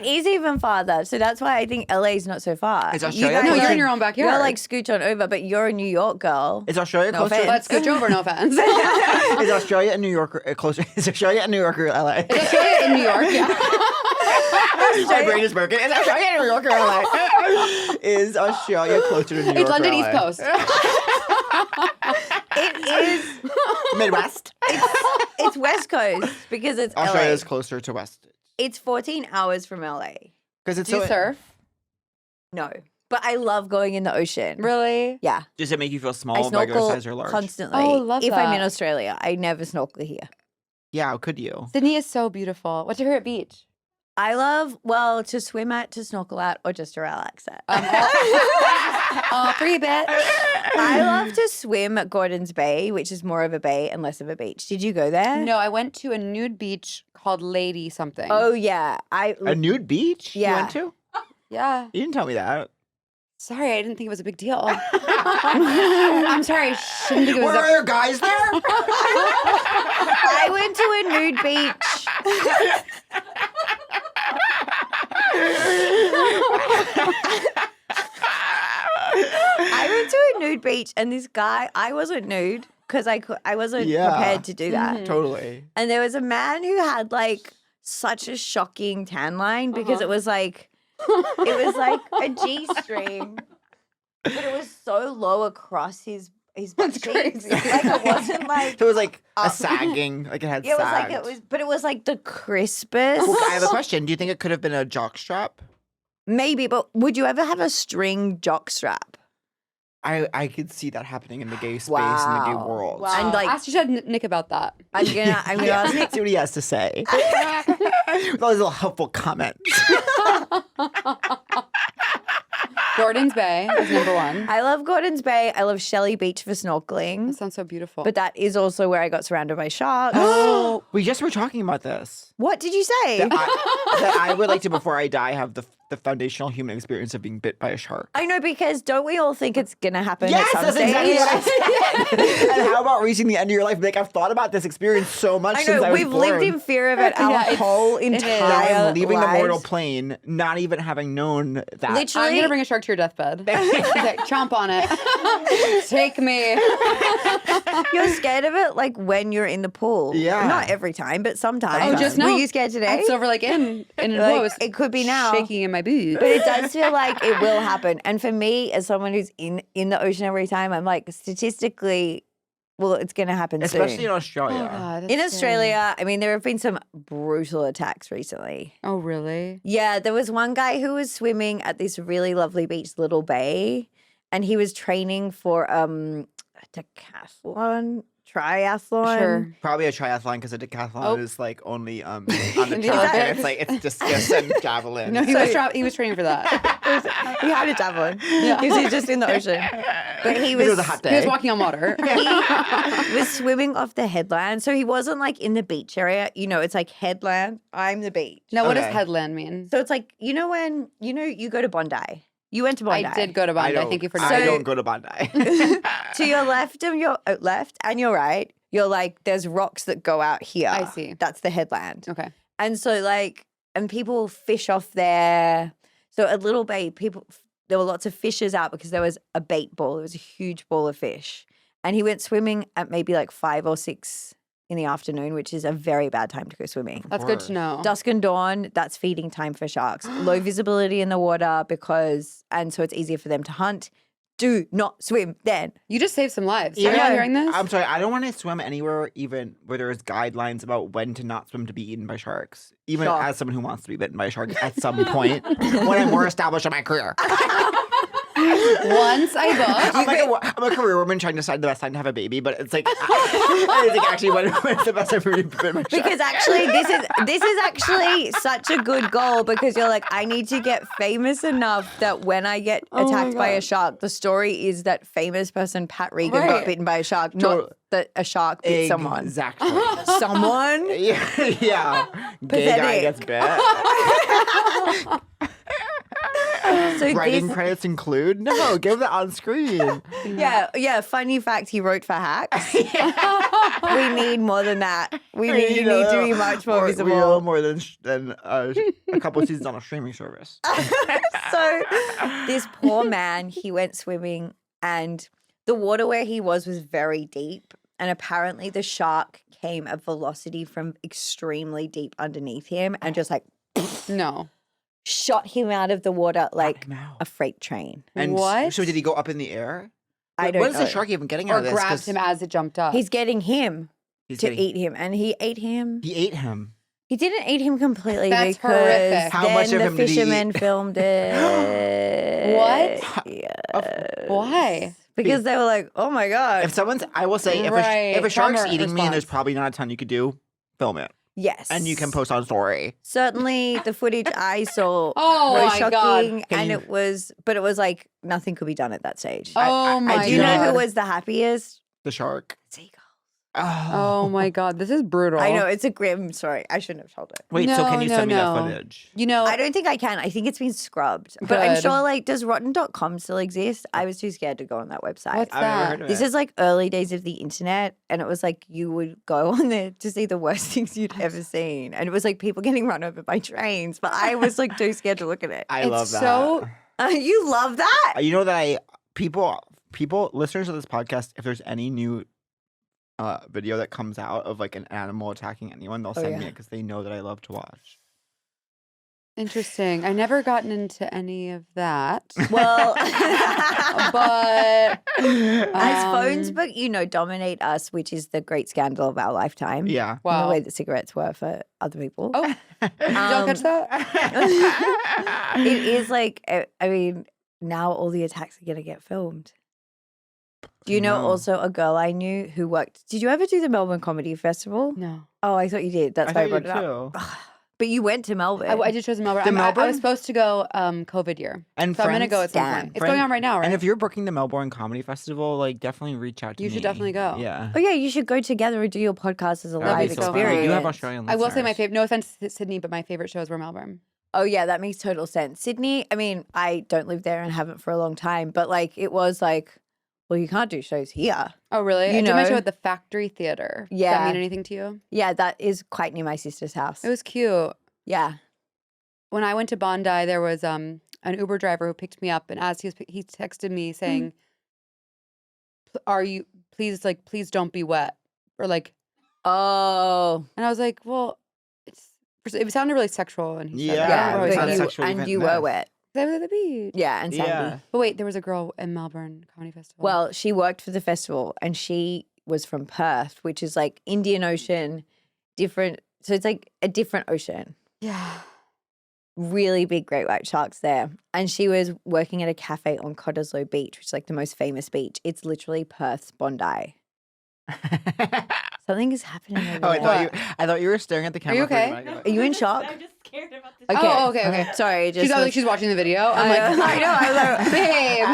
is even farther. So that's why I think LA is not so far. Is You Australia guys No, you're closer? in your own backyard. You're like scooch on over, but you're a New York girl. Is Australia No closer? offense. Let's scooch over. No offense. Is Australia and New York closer? Is Australia and New York or LA? Is Australia in New York? Yeah. My brain is broken. Is Australia and New York or LA? Is Australia closer to New York? It's London or East LA? Coast. It is. Midwest. It's West Coast because it's Australia LA. is closer to West. It's 14 hours from LA. Because it's Do you so. surf? No, but I love going in the ocean. Really? Yeah, Does it make you feel I small, regular snorkel size, or large? constantly. Oh, love if I'm in that. Australia, I never snorkel here. Yeah, how could you? Sydney is so beautiful. What's your favorite beach? I love to swim at, to snorkel at, or just to relax at. All three, bitch. I love to swim at Gordon's Bay, which is more of a bay and less of a beach. Did you go there? No, I went to a nude beach called Lady something. Oh yeah, A nude beach? Yeah. You went to? yeah. You didn't tell me that. Sorry, I didn't think it was a big deal. I'm sorry, I shouldn't think it was Were there guys there? I went to a nude beach. I went to a nude beach, and this guy, I wasn't nude because I wasn't Yeah. prepared to do that. Totally. And there was a man who had like such a shocking tan line because it was like a G-string, but it was so low across his butt cheeks. crazy. Like it wasn't like So it was like a sagging, like it had it was sagged. like but it was like the crispest. Well, I have a question. Do you think it could have been a jock strap? Maybe, but would you ever have a string jock strap? I could see that happening in the gay space, in the gay Wow. world. Wow. And, like- ask Nick about that. I'm gonna ask Nick. See what he has to say. With all his little helpful comments. Gordon's Bay is number one. I love Gordon's Bay. I love Shelley Beach for snorkeling. That sounds so beautiful. But that is also where I got surrounded by sharks. We just were talking about this. What did you say? That I would like to, before I die, have the foundational human experience of being bit by a shark. I know, because don't we all think it's gonna happen Yes, at some that's stage? exactly what I said. And how about reaching the end of your life? Like, I've thought about this experience so much I since know, I was we've born. lived in fear of it our Yeah, whole it is. Now entire I'm leaving the mortal lives. plane, not even having known that. Literally, I'm gonna bring a shark to your deathbed. He's like, chomp on it. Take me. you're scared of it like when you're in the pool. Yeah. Not every time, but sometimes. Oh, just now? Were you scared today? It's over like in Like, what was it could be now. shaking in my boots. But it does feel like it will happen. And for me, as someone who's in the ocean every time, I'm like, statistically, Well, it's going to happen Especially soon. in Oh Australia. God. that's In scary. Australia, I mean, there have been some brutal attacks recently. Oh really? Yeah, there was one guy who was swimming at this really lovely beach, Little Bay, and he was training for a triathlon. Sure. Probably a triathlon because a decathlon Oh. is like only on the The track and Olympics. it's like it's discus and javelin. No, he was training for that. He had a javelin. Yeah. He was just in the ocean. But he It was was a hot day. He was walking on water. he was swimming off the headland. So he wasn't like in the beach area. You know, it's like headland. I'm the beach. Now, what does Okay. headland mean? So it's like, you know when, you go to Bondi. You went to Bondi. I did go to Bondi. Thank you for I knowing. don't go to Bondi. To your left and your right, you're like, there's rocks that go out here. I see. That's the headland. Okay. And so and people fish off there. So at Little Bay, there were lots of fishers out because there was a bait ball. There was a huge ball of fish. And he went swimming at maybe like 5 or 6 in the afternoon, which is a very bad time to go swimming. That's good to know. Dusk and dawn, that's feeding time for sharks. Low visibility in the water and so it's easier for them to hunt. Do not swim then. You just saved some lives. Yeah. Are you all hearing this? I'm sorry, I don't want to swim anywhere even where there's guidelines about when to not swim to be eaten by sharks. Even Shark. as someone who wants to be bitten by a shark at some point when I'm more established in my career. Once I booked. I'm a career woman trying to decide the best time to have a baby, but it's like, actually when's the best time for me to be bitten by a shark? Because actually, this is actually such a good goal because you're like, I need to get famous enough that when I get Oh my attacked by a God. shark, the story is that famous person Pat Regan got Right. bitten by a shark, Totally. not that a shark bit someone. Exactly. Someone? Yeah. Gay guy gets bit. So Writing this, credits include? No, give that on screen. yeah. Funny fact, he wrote for Hacks. We need more than that. You need to be much more We visible. know more than a couple of seasons on a streaming service. So this poor man, he went swimming and the water where he was very deep. And apparently the shark came at velocity from extremely deep underneath him and just like No. shot him out of the water like him out. a freight train. And What? So did he go up in the air? I don't What is know. the shark even getting out Or of this? grabbed 'Cause him as it jumped up. He's getting him he's to getting- eat him. And he ate him. He ate him. He didn't eat him completely That's because horrific. How then much of the him did he fishermen eat? filmed it. What? Yeah. Why? Because they were like, oh my God. I will say, if Right. a shark's Trauma eating me and there's response. probably not a ton you could do, film it. Yes. And you can post on story. Certainly the footage I saw Oh was my shocking God. Can and you- it was like nothing could be done at that stage. Oh my Do you know who God. was the happiest? The shark. Seagull. Oh my God. This is brutal. I know, it's a grim story. I shouldn't have told it. Wait, so can you No, send me that no. footage? You know, I don't think I can. I think it's been scrubbed. But I'm Good. sure does rotten.com still exist? I was too scared to go on that website. what's I've never that? heard of This it. is like early days of the internet, and it was like you would go on there to see the worst things you'd ever seen, and it was like people getting run over by trains. But I was like too scared to look at it. I It's love that. so- You love that? You know that people, listeners of this podcast, if there's any new video that comes out of like an animal attacking anyone, they'll send me yeah. it because they know that I love to watch. Interesting. I never gotten into any of that. Well, But as phones, Um, but dominate us, which is the great scandal of our lifetime. Yeah. In the wow. way that cigarettes were for other people. Oh, did y'all catch that? It is like, I mean, now all the attacks are going to get filmed. Do you know No. also a girl I knew who worked? Did you ever do the Melbourne Comedy Festival? No. Oh, I thought you did. That's I why I thought brought you it up. too. But you went to Melbourne. I just chose Melbourne. The I Melbourne? was supposed to go COVID year. And So I'm going to go at some Damn. point. It's going on right now, right? And if you're booking the Melbourne Comedy Festival, like definitely reach out to me. You should definitely go. Yeah. Oh yeah, you should go together and do your podcast as a That'd live be so fun. experience. You have Australian I will say my listeners. favorite, no offense to Sydney, but my favorite shows were Melbourne. Oh yeah, that makes total sense. Sydney, I mean, I don't live there and haven't for a long time, but like it was like, well, you can't do shows here. Oh, really? You I did my know. show at the Factory Theater. Does Yeah. that mean anything to you? Yeah, that is quite near my sister's house. It was cute. Yeah. When I went to Bondi, there was an Uber driver who picked me up, and as he texted me saying, "Are you please don't be wet," or like, Oh. and I was like, well, it sounded really sexual, and he said, Yeah, that. I don't know it how he was said not it. sexual. and even you were this. wet. They were at the beach. Yeah, and Sandy. Yeah. But wait, there was a girl in Melbourne Comedy Festival. Well, she worked for the festival and she was from Perth, which is like Indian Ocean, different. So it's like a different ocean. Yeah. Really big great white sharks there. And she was working at a cafe on Cottesloe Beach, which is like the most famous beach. It's literally Perth's Bondi. Something is happening over Oh, there. I thought you were staring at the camera. you okay? Are you in shock? I'm just scared about this. Okay. Oh, okay. Sorry. Just She's watching the video. I'm like, I know. I was like, babe.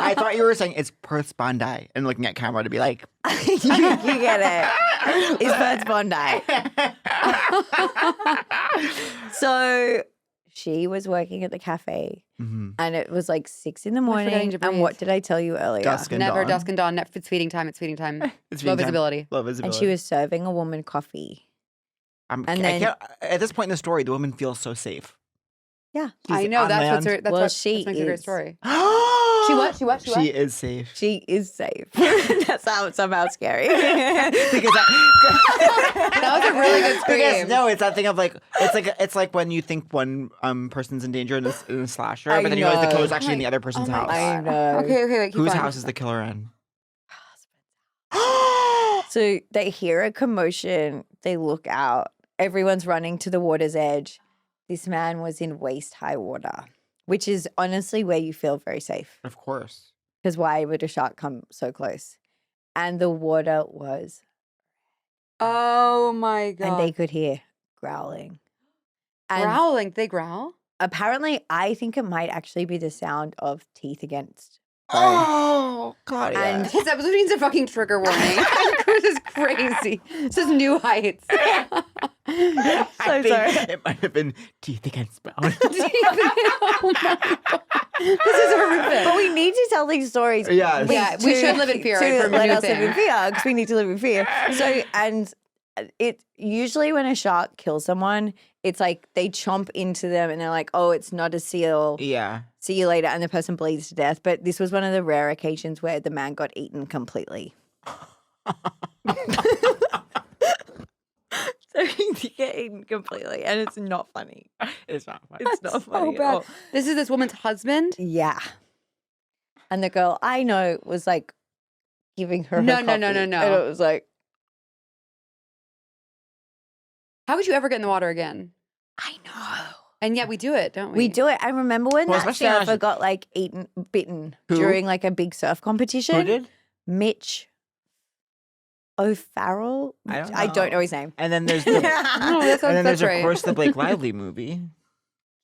I thought you were saying it's Perth's Bondi and looking at camera to be like, you get it. It's Perth's Bondi. So she was working at the cafe and it was like 6 a.m. forgetting to And what breathe. did I tell you earlier? Dusk and Never dawn. dusk and dawn. It's feeding time. It's feeding time. It's Low feeding time. visibility. Low And visibility. she was serving a woman coffee. And and then, then- at this point in the story, the woman feels so safe. Yeah. I She's know. on That's land. what She makes it a great is. story. She what? She what? She what? She is safe. She is safe. That's somehow scary. Because That was a really good Because scream. no, it's that thing of like it's like when you think one person's in danger in a slasher, I but then you realize the know. killer's actually in the other person's my house. I know. Okay, wait. Keep Whose going. house is the killer in? So they hear a commotion. They look out. Everyone's running to the water's edge. This man was in waist high water, which is honestly where you feel very safe. Of course. Because why would a shark come so close? And the water was, Oh my god. and they could hear growling. And growling. They growl. apparently, I think it might actually be the sound of teeth against bone. Oh, God. And- This episode needs a fucking trigger warning. This is crazy. This is new heights. I So think sorry. it might have been teeth against bone. Oh my God. This is horrific. But we need to tell these stories. Yes. Yeah, we should live in fear To from let new us live in thing. fear because we need to live in fear. So, and it usually when a shark kills someone, it's like they chomp into them and they're like, "Oh, it's not a seal. Yeah. See you later," and the person bleeds to death. But this was one of the rare occasions where the man got eaten completely. So he get eaten completely, and it's not funny. It's not funny. It's not funny so at bad. all. This is this woman's husband. Yeah. And the girl I know was like giving her No, her no, no, coffee, no, no. And it was like, How would you ever get in the water again? I know. And yet we do it, don't we? We do it. I remember when Well, that especially now surfer she- got like bitten Who? during like a big surf competition. Who did? Mitch O'Farrell. I don't know. his name. And then there's Oh, the, that and then sounds, there's that's of right. course the Blake Lively movie,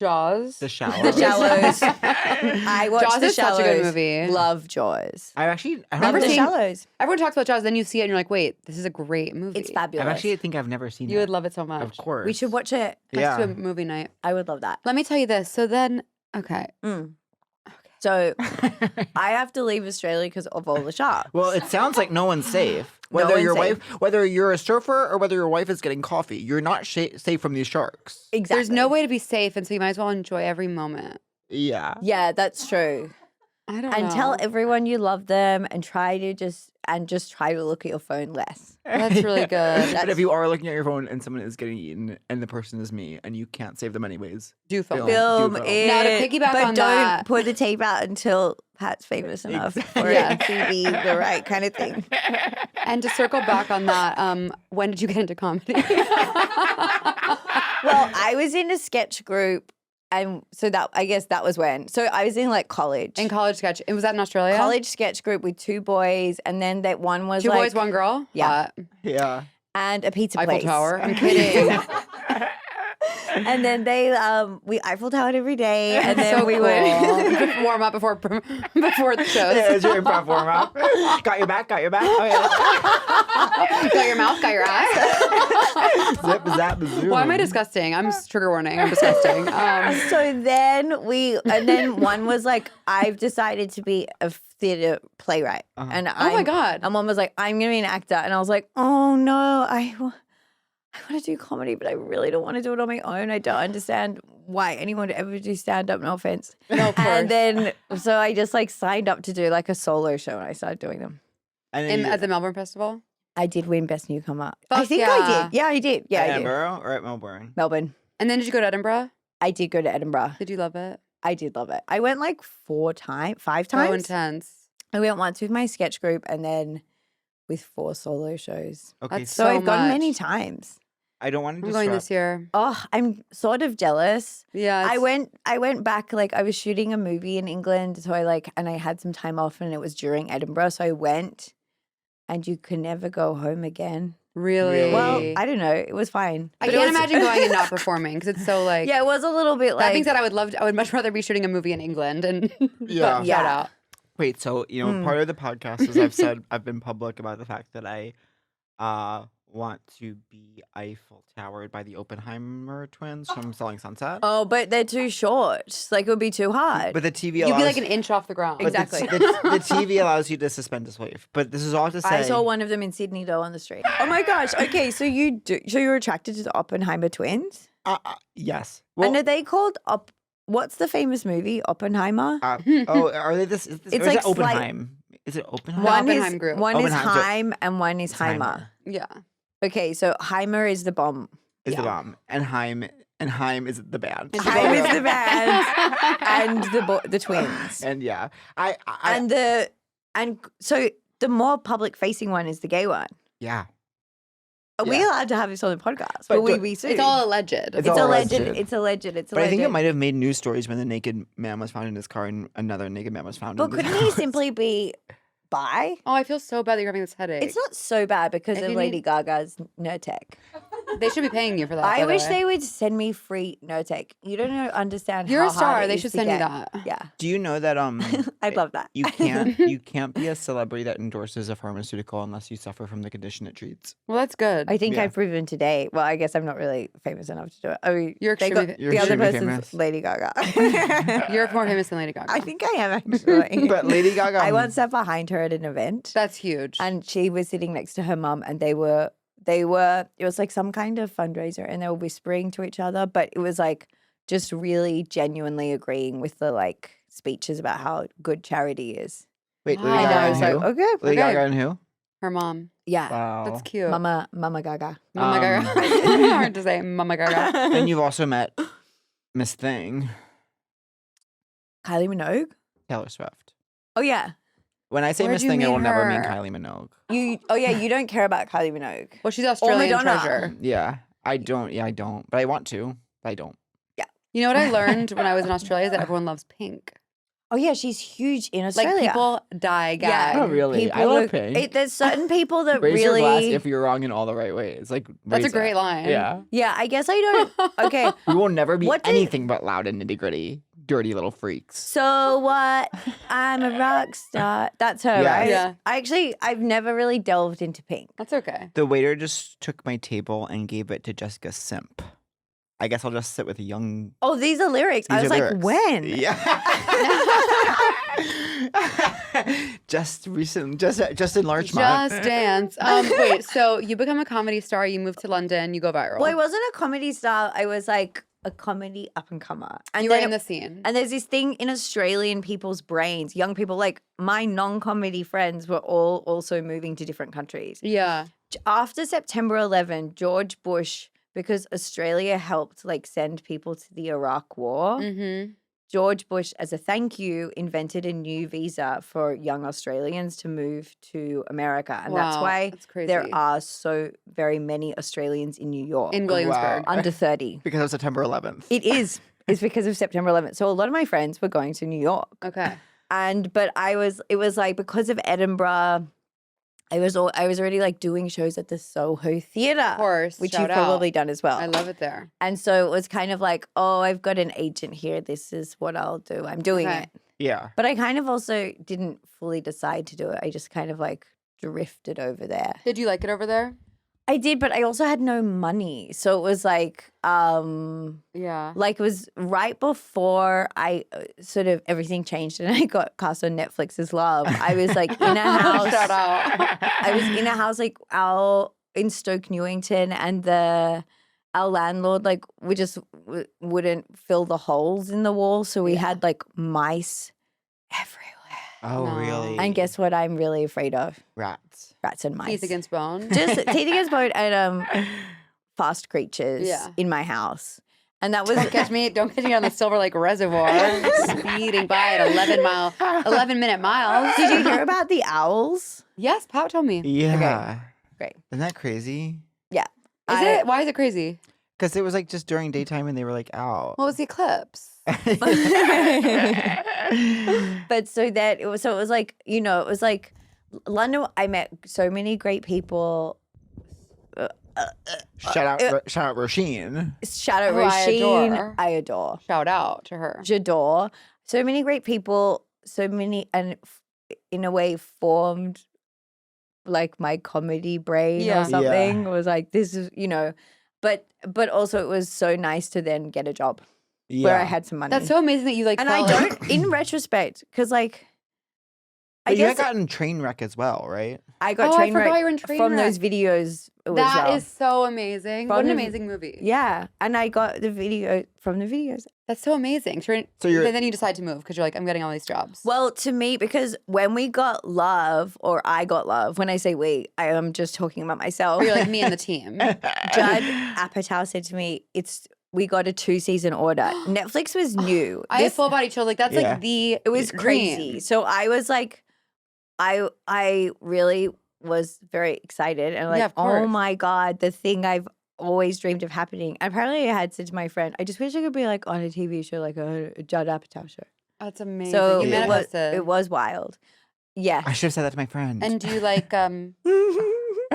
Jaws. The Shallows. The Shallows. I watched Jaws The is Shallows. such a good movie. Love Jaws. I Love Remember The seeing- Shallows. Everyone talks about Jaws, then you see it and you're like, wait, this is a great movie. It's fabulous. I actually think I've never seen You that. would love it so much. Of course. We should watch it. Let's Yeah. do a movie night. I would love that. Let me tell you this. So then, okay. So I have to leave Australia because of all the sharks. Well, it sounds like no one's safe. No Whether one's your safe. wife, whether you're a surfer or whether your wife is getting coffee, you're not safe from these sharks. Exactly. There's no way to be safe, and so you might as well enjoy every moment. Yeah. Yeah, that's true. I don't And know. tell everyone you love them and try to just try to look at your phone less. That's really good. But if you are looking at your phone and someone is getting eaten and the person is me and you can't save them anyways, Do film. Film. Film do it. Now, to piggyback but on don't that- put the tape out until Pat's famous enough for Yeah. it to be the right kind of thing. And to circle back on that, when did you get into comedy? Well, I was in a sketch group, and so that I guess that was when. So I was in like college. In college sketch. Was that in Australia? College sketch group with 2 boys, and then that one was Two like, boys, one girl? Yeah. Hot. yeah. and a pizza Eiffel place. Tower. I'm kidding. And then they we Eiffel Towered every day, and then so we cool. would warm up before the shows. Yeah, it's your improv warm up. Got your back, got your back. Oh, yeah. Got your mouth, got your eyes. Zip, zap, zoom. Why am I disgusting? I'm trigger warning. I'm disgusting. So then one was like, I've decided to be a theater playwright, and Oh my God. and one was like, I'm gonna be an actor, and I was like, oh no, I want to do comedy, but I really don't want to do it on my own. I don't understand why anyone would ever do stand up. No offense. No, of course. And then so I just like signed up to do like a solo show, and I started doing them. And then At the Melbourne Festival? I did win Best Newcomer. I Fuck think yeah. I did. Yeah, I did. Yeah, at I did. Edinburgh or at Melbourne? Melbourne. And then did you go to Edinburgh? I did go to Edinburgh. Did you love it? I did love it. I went like 5 So times. intense. I went once with my sketch group, and then with 4 solo shows. Okay, That's So I've gone much. many times. I don't want to I'm going disrupt. this year. Oh, I'm sort of jealous. Yeah. I went back, like I was shooting a movie in England, so and I had some time off and it was during Edinburgh, so I went and you can never go home again. Really? Well, I don't know. It was fine. I But it can't was- imagine going and not performing because it's so like. Yeah, it was a little bit like That being said, I would much rather be shooting a movie in England and Yeah. shout Yeah. out. Wait, so part of the podcast is I've been public about the fact that I want to be Eiffel Towered by the Oppenheimer twins from Selling Sunset. Oh, but they're too short. Like it would be too hard. But the TV You'd allows be like an inch off the ground. but the- Exactly. The TV allows you to suspend disbelief. But this is all to say. I saw one of them in Sydney though on the street. Oh my gosh. Okay, so you're attracted to the Oppenheimer twins? Yes. And are they called what's the famous movie? Oppenheimer? Are they this? It's Or is like it Oppenheim? Is it Oppenheim? One- One Oppenheim is group. one is Oppenheim, so- Heim and one is It's Heimer. Yeah. Okay, so Heimer is the bomb. Is the Yeah. bomb and Heim is the band. It's Heim both. is the band and the twins. And yeah, I And so the more public facing one is the gay one. yeah. Are we Yeah. allowed to have this on the podcast? But Will we don't- be sued? It's all alleged. It's It's all alleged. alleged. It's alleged. It's alleged. But I think it might have made news stories when the naked man was found in his car and another naked man was found. But in his couldn't he house. simply be bi? Oh, I feel so bad that you're having this headache. It's not so bad because If of you Lady need- Gaga's Nurtec. They should be paying you for that. by I the wish way. they would send me free Nurtec. You don't know, understand You're how a star. hard it They is should to send you get. that. Yeah, Do you know that I'd love that. you can't be a celebrity that endorses a pharmaceutical unless you suffer from the condition it treats. Well, that's good. I think Yeah. I've proven today. Well, I guess I'm not really famous enough to do it. Oh, You're they extremely- You're the other extremely person's famous. Lady Gaga. You're more famous than Lady Gaga. I think I am actually. But Lady Gaga, I once sat behind her at an event. That's huge. And she was sitting next to her mum, and they were it was like some kind of fundraiser, and they were whispering to each other, but it was like just really genuinely agreeing with the like speeches about how good charity is. Wait, Lady Wow. And Gaga I and was who? like, okay, Lady Okay. Gaga and who? Her mom. yeah, Wow. That's cute. Mama Gaga. Mama Gaga. Hard to say. Mama Gaga. And you've also met Miss Thing, Kylie Minogue. Taylor Swift. Oh yeah, When I say Where'd Miss you Thing, it meet will never mean her? Kylie Minogue. you. Oh yeah, you don't care about Kylie Minogue. Well, she's Australian Madonna. treasure. Yeah, I don't. Yeah, I don't. But I want to. But I don't. You know what I learned when I was in Australia is that everyone loves pink. Oh yeah, she's huge in Like Australia. people die gag. Yeah. Oh, really? I People love look- pink. There's certain people that Raise really. your glass if you're wrong in all the right ways. Like That's a raise great it. line. Yeah. Yeah, I guess I don't. Okay, We will never be What did- anything but loud and nitty gritty, dirty little freaks. so what? I'm a rock star. That's her, Yeah. right? Yeah. I've never really delved into pink. That's okay. The waiter just took my table and gave it to Jessica Simp. I guess I'll just sit with a young. Oh, these are lyrics. I These was are like, lyrics. when? Yeah. just in Larchmont. Just dance. Wait, so you become a comedy star, you move to London, you go viral. Well, I wasn't a comedy star. I was like a comedy up and comer. And you were then in the scene. And there's this thing in Australian people's brains, young people, like my non-comedy friends were all also moving to different countries. Yeah. After September 11, George Bush, because Australia helped like send people to the Iraq War, Mm-hmm. George Bush, as a thank you, invented a new visa for young Australians to move to America. And that's Wow, why that's crazy. there are so very many Australians in New York In Williamsburg. Wow. under 30. Because of September 11th. It is. It's because of September 11th. So a lot of my friends were going to New York. Okay. But it was like because of Edinburgh, I was already like doing shows at the Soho Theatre. Of course. Which shout you've out. probably done as well. I love it there. And so it was kind of like, oh, I've got an agent here. This is what I'll do. I'm doing Okay. it. Yeah. But I kind of also didn't fully decide to do it. I just kind of like drifted over there. Did you like it over there? I did, but I also had no money. So it was like Yeah. it was right before I sort of everything changed and I got cast on Netflix's Love. I was like in a house. Shout out. I was in a house like in Stoke Newington, and our landlord like we just wouldn't fill the holes in the wall, so we had like mice everywhere. Oh, No. really? And guess what? I'm really afraid of Rats. rats and mice. Teeth against bone. Just teeth against bone and fast creatures Yeah. in my house. And that was Don't catch me on the Silver Lake Reservoir, speeding by at 11-minute miles. Did you hear about the owls? Yes, Pat told me. Yeah. Great. Isn't that crazy? Yeah. Is it? Why is it crazy? Because it was like just during daytime and they were like out. What was the eclipse? But so it was like, you know, it was like London. I met so many great people. Shout out Roisin. Shout out Who I Roisin. adore. I adore. Shout out to her. J'adore. So many great people. So many, and in a way formed like my comedy brain Yeah. or something. It was like, this is, you know, but also it was so nice to then get a job where I had some money. That's so amazing that you like. and felt I like- don't, in retrospect, because like, But you had gotten train wreck as well, right? I got Oh, I train forgot wreck you were in Trainwreck. from those videos. That well. is so amazing. What From an the- amazing movie. Yeah, and I got the video from the videos. That's so amazing. So you're- then you decide to move because you're like, I'm getting all these jobs. Well, to me, because when we got love, or I got love, when I say we, I am just talking about myself. Or you're like me and the team. Judd Apatow said to me, we got a 2-season order. Netflix was new. I have full body chills. Like that's Yeah. like the It was crazy. dream. So I was like, I really was very excited and like, Yeah, of oh course. my God, the thing I've always dreamed of happening. Apparently I had said to my friend, I just wish I could be like on a TV show, like a Judd Apatow show. That's amazing. So you manifested. it was wild. Yeah. I should have said that to my friend. And do you like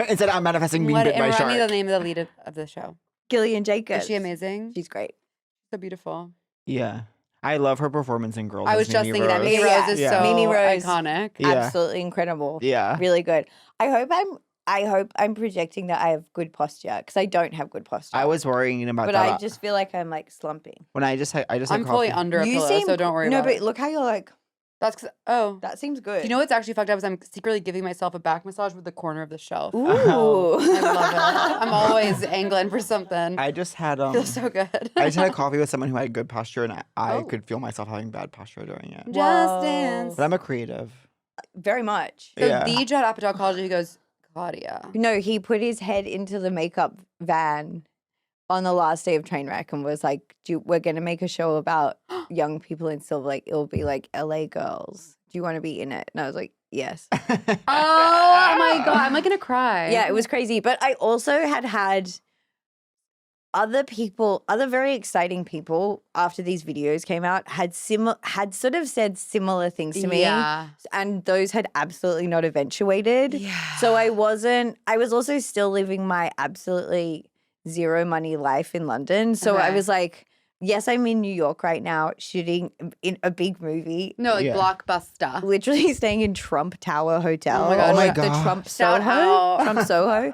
Instead, I'm manifesting being bit by a remind me the shark. name of the lead of the show. Gillian Jacobs. Is she amazing? She's great. So beautiful. Yeah. I love her performance in Girls. I as was just Mimi thinking that Rose. Mimi Yeah. Rose is Yeah. so Mimi Rose. iconic. Yeah. Absolutely incredible. Yeah. Really good. I hope I'm projecting that I have good posture because I don't have good posture. I was worrying about but that. I just feel like I'm like slumping. when I just had I'm coffee. fully under a pillow, so don't worry No, about but it. look how you're like. That's because That seems good. you know what's actually fucked up is I'm secretly giving myself a back massage with the corner of the shelf. Ooh. I love it. I'm always angling for something. I just had Feels so good. I just had a coffee with someone who had good posture, and I Oh. could feel myself having bad posture during it. Just Whoa. dance. But I'm a creative. Very much. So Yeah. the Judd Apatow called you. He goes, Claudia. No, he put his head into the makeup van on the last day of Trainwreck and was like, we're going to make a show about young people in Silver Lake. It'll be like LA girls. Do you want to be in it? And I was like, yes. Oh my god, I'm like gonna cry. Yeah, it was crazy. But I also had other people, other very exciting people after these videos came out had sort of said similar things to me. Yeah. And those had absolutely not eventuated. Yeah. So I was also still living my absolutely zero money life in London. So I Okay. was like, yes, I'm in New York right now shooting in a big movie. No, like Yeah. blockbuster. Literally staying in Trump Tower Hotel. Oh my God. Oh my The God. Trump Shout Soho. out. Trump Soho.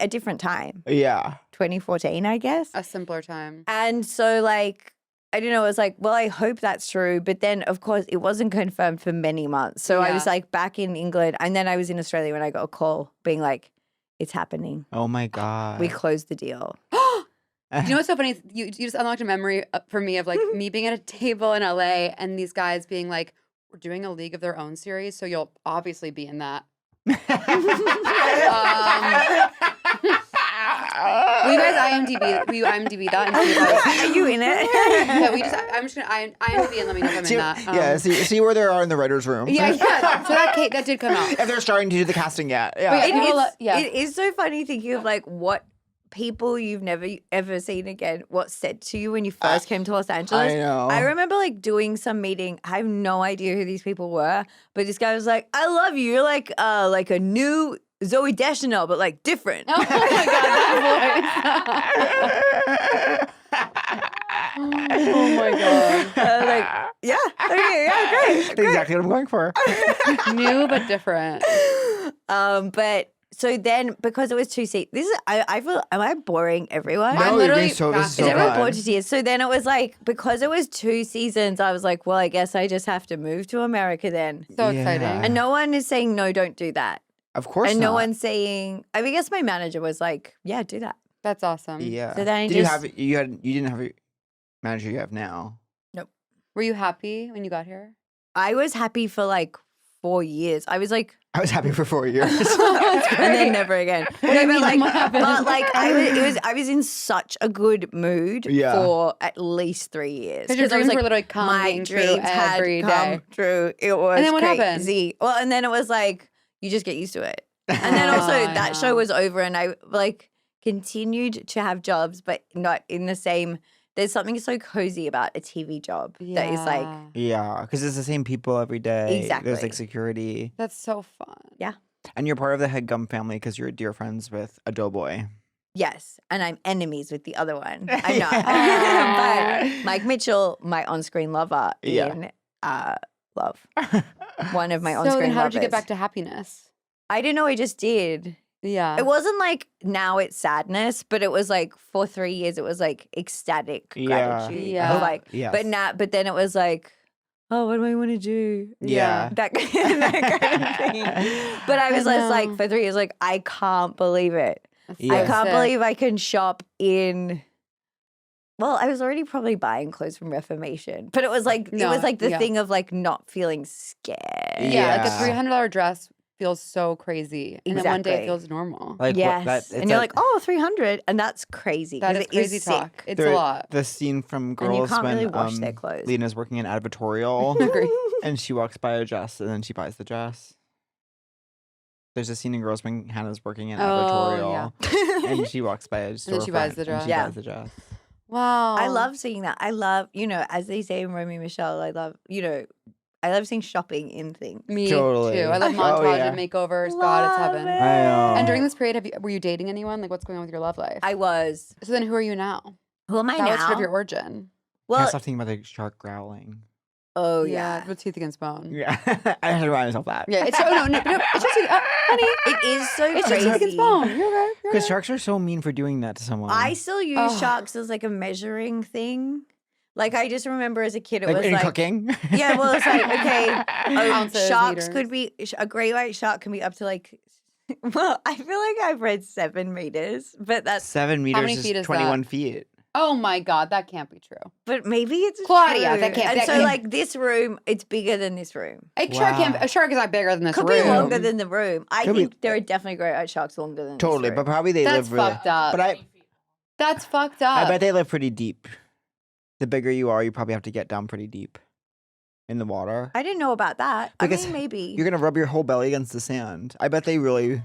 A different time. Yeah. 2014, I guess. A simpler time. And so like, I don't know, it was like, well, I hope that's true. But then of course it wasn't confirmed for many months. So I Yeah. was like back in England and then I was in Australia when I got a call being like, it's happening. Oh my god. We closed the deal. You know what's so funny? You just unlocked a memory for me of like me being at a table in LA and these guys being like, "We're doing a League of Their Own series, so you'll obviously be in that." Will you guys Will you IMDb that? And see if I Are you in it? yeah, I'm just gonna IMDb and let me know if I'm in that. yeah. See where they are in the writers' room. Yeah. So that did come out. If they're starting to do the casting yet. Yeah. Wait, It is so funny thinking of like what people you've never ever seen again, what said to you when you first came to Los Angeles. I know. I remember like doing some meeting. I have no idea who these people were, but this guy was like, "I love you. You're like a new Zooey Deschanel, but like different." Oh my god, that voice. Oh my god. I was like, yeah, okay, yeah, great. That's exactly what I'm going for. New but different. But so then because it was 2 seasons, this is I feel, am I boring everyone? No, I'm you're literally being so. This is fascinated. so Is everyone fun. bored to tears? So then it was like, because it was 2 seasons, I was like, well, I guess I just have to move to America then. So Yeah. exciting. And no one is saying, no, don't do that. Of course. And no not. one's saying, I mean, I guess my manager was like, yeah, do that. That's awesome. Yeah. So then I Did just- you didn't have a manager you have now. Were you happy when you got here? I was happy for like 4 years. I was like, I was happy for 4 years. and then never again. No, you but mean, like, what happened? but like I was in such a good mood Yeah. for at least 3 years. Because your I was dreams were literally coming true every day. come true. It was And then what happened? crazy. Well, and then it was like you just get used to it. And then also Oh, I that show know. was over, and I like continued to have jobs, but not in the same. There's something so cozy about a TV job that is like, Yeah, because it's the same people every day. There's Exactly. like security. That's so fun. And you're part of the Headgum family because you're dear friends with a doughboy. yes, and I'm enemies with the other one. I'm not. Yeah. But Mike Mitchell, my on-screen lover Yeah. in Love. One of my So on-screen then how did you get lovers. back to happiness? I didn't know, I just did. Yeah. It wasn't like now it's sadness, but it was like for 3 years it was like ecstatic Yeah. gratitude. Yeah. Of like, Yes. but then it was like, oh, what do I want to do? Yeah. That kind of thing. But I was just like, for 3 years, like, I can't believe it. Yeah. I can't believe I can shop in. Well, I was already probably buying clothes from Reformation, but it was like No, it was like the yeah. thing of like not feeling scared. Yeah, like Yeah. a $300 dress feels so crazy. And then one day it Exactly. feels normal. Like Yes, it's and you're a- like, oh, 300, and that's crazy. That 'cause is it crazy sick. talk. It's the, a lot. The scene from And Girls you can't when really wash their clothes. Lena's working in advertorial Agree. and she walks by a dress and then she buys the dress. There's a scene in Girls when Hannah's working in Oh, advertorial and she walks by a then she buys storefront the and dress. she Yeah. buys the dress. Wow. I love seeing that. I love, as they say in Romeo and Michelle, I love seeing shopping in things. Me Totally. too. I love Oh, montage yeah. and makeovers. God, it's heaven. Love I know. And during this period, were you dating anyone? Like, what's going on with your love life? I was. So then, who are you now? Who am I That now? was sort of your origin. Well, I well, stop thinking about the shark growling. oh yeah. with teeth against bone. Yeah. I had to remind myself that. Yeah, it's no, it's just honey. It is so It's just teeth against crazy. bone. You're okay. You're Because okay. sharks are so mean for doing that to someone. I still use Oh. sharks as like a measuring thing. Like I just remember as a kid, it like was in like, cooking. yeah, well, it's like okay, Ounces, sharks meters. could be a great white shark can be up to like. Well, I feel like I've read 7 meters, but that's 7 meters many is feet is 21 feet. Oh my God, that can't be true. but maybe it's Claudia, true. that can't- And that so can't- like this room, it's bigger than this room. Wow. A shark is not bigger than this Could room. be longer than the room. I Could be- think there are definitely great white sharks longer than Totally, this but room. probably they That's live really. fucked up. But That's fucked up. I bet they live pretty deep. The bigger you are, you probably have to get down pretty deep in the water. I didn't know about that. Because I mean, maybe. You're gonna rub your whole belly against the sand. I bet they really.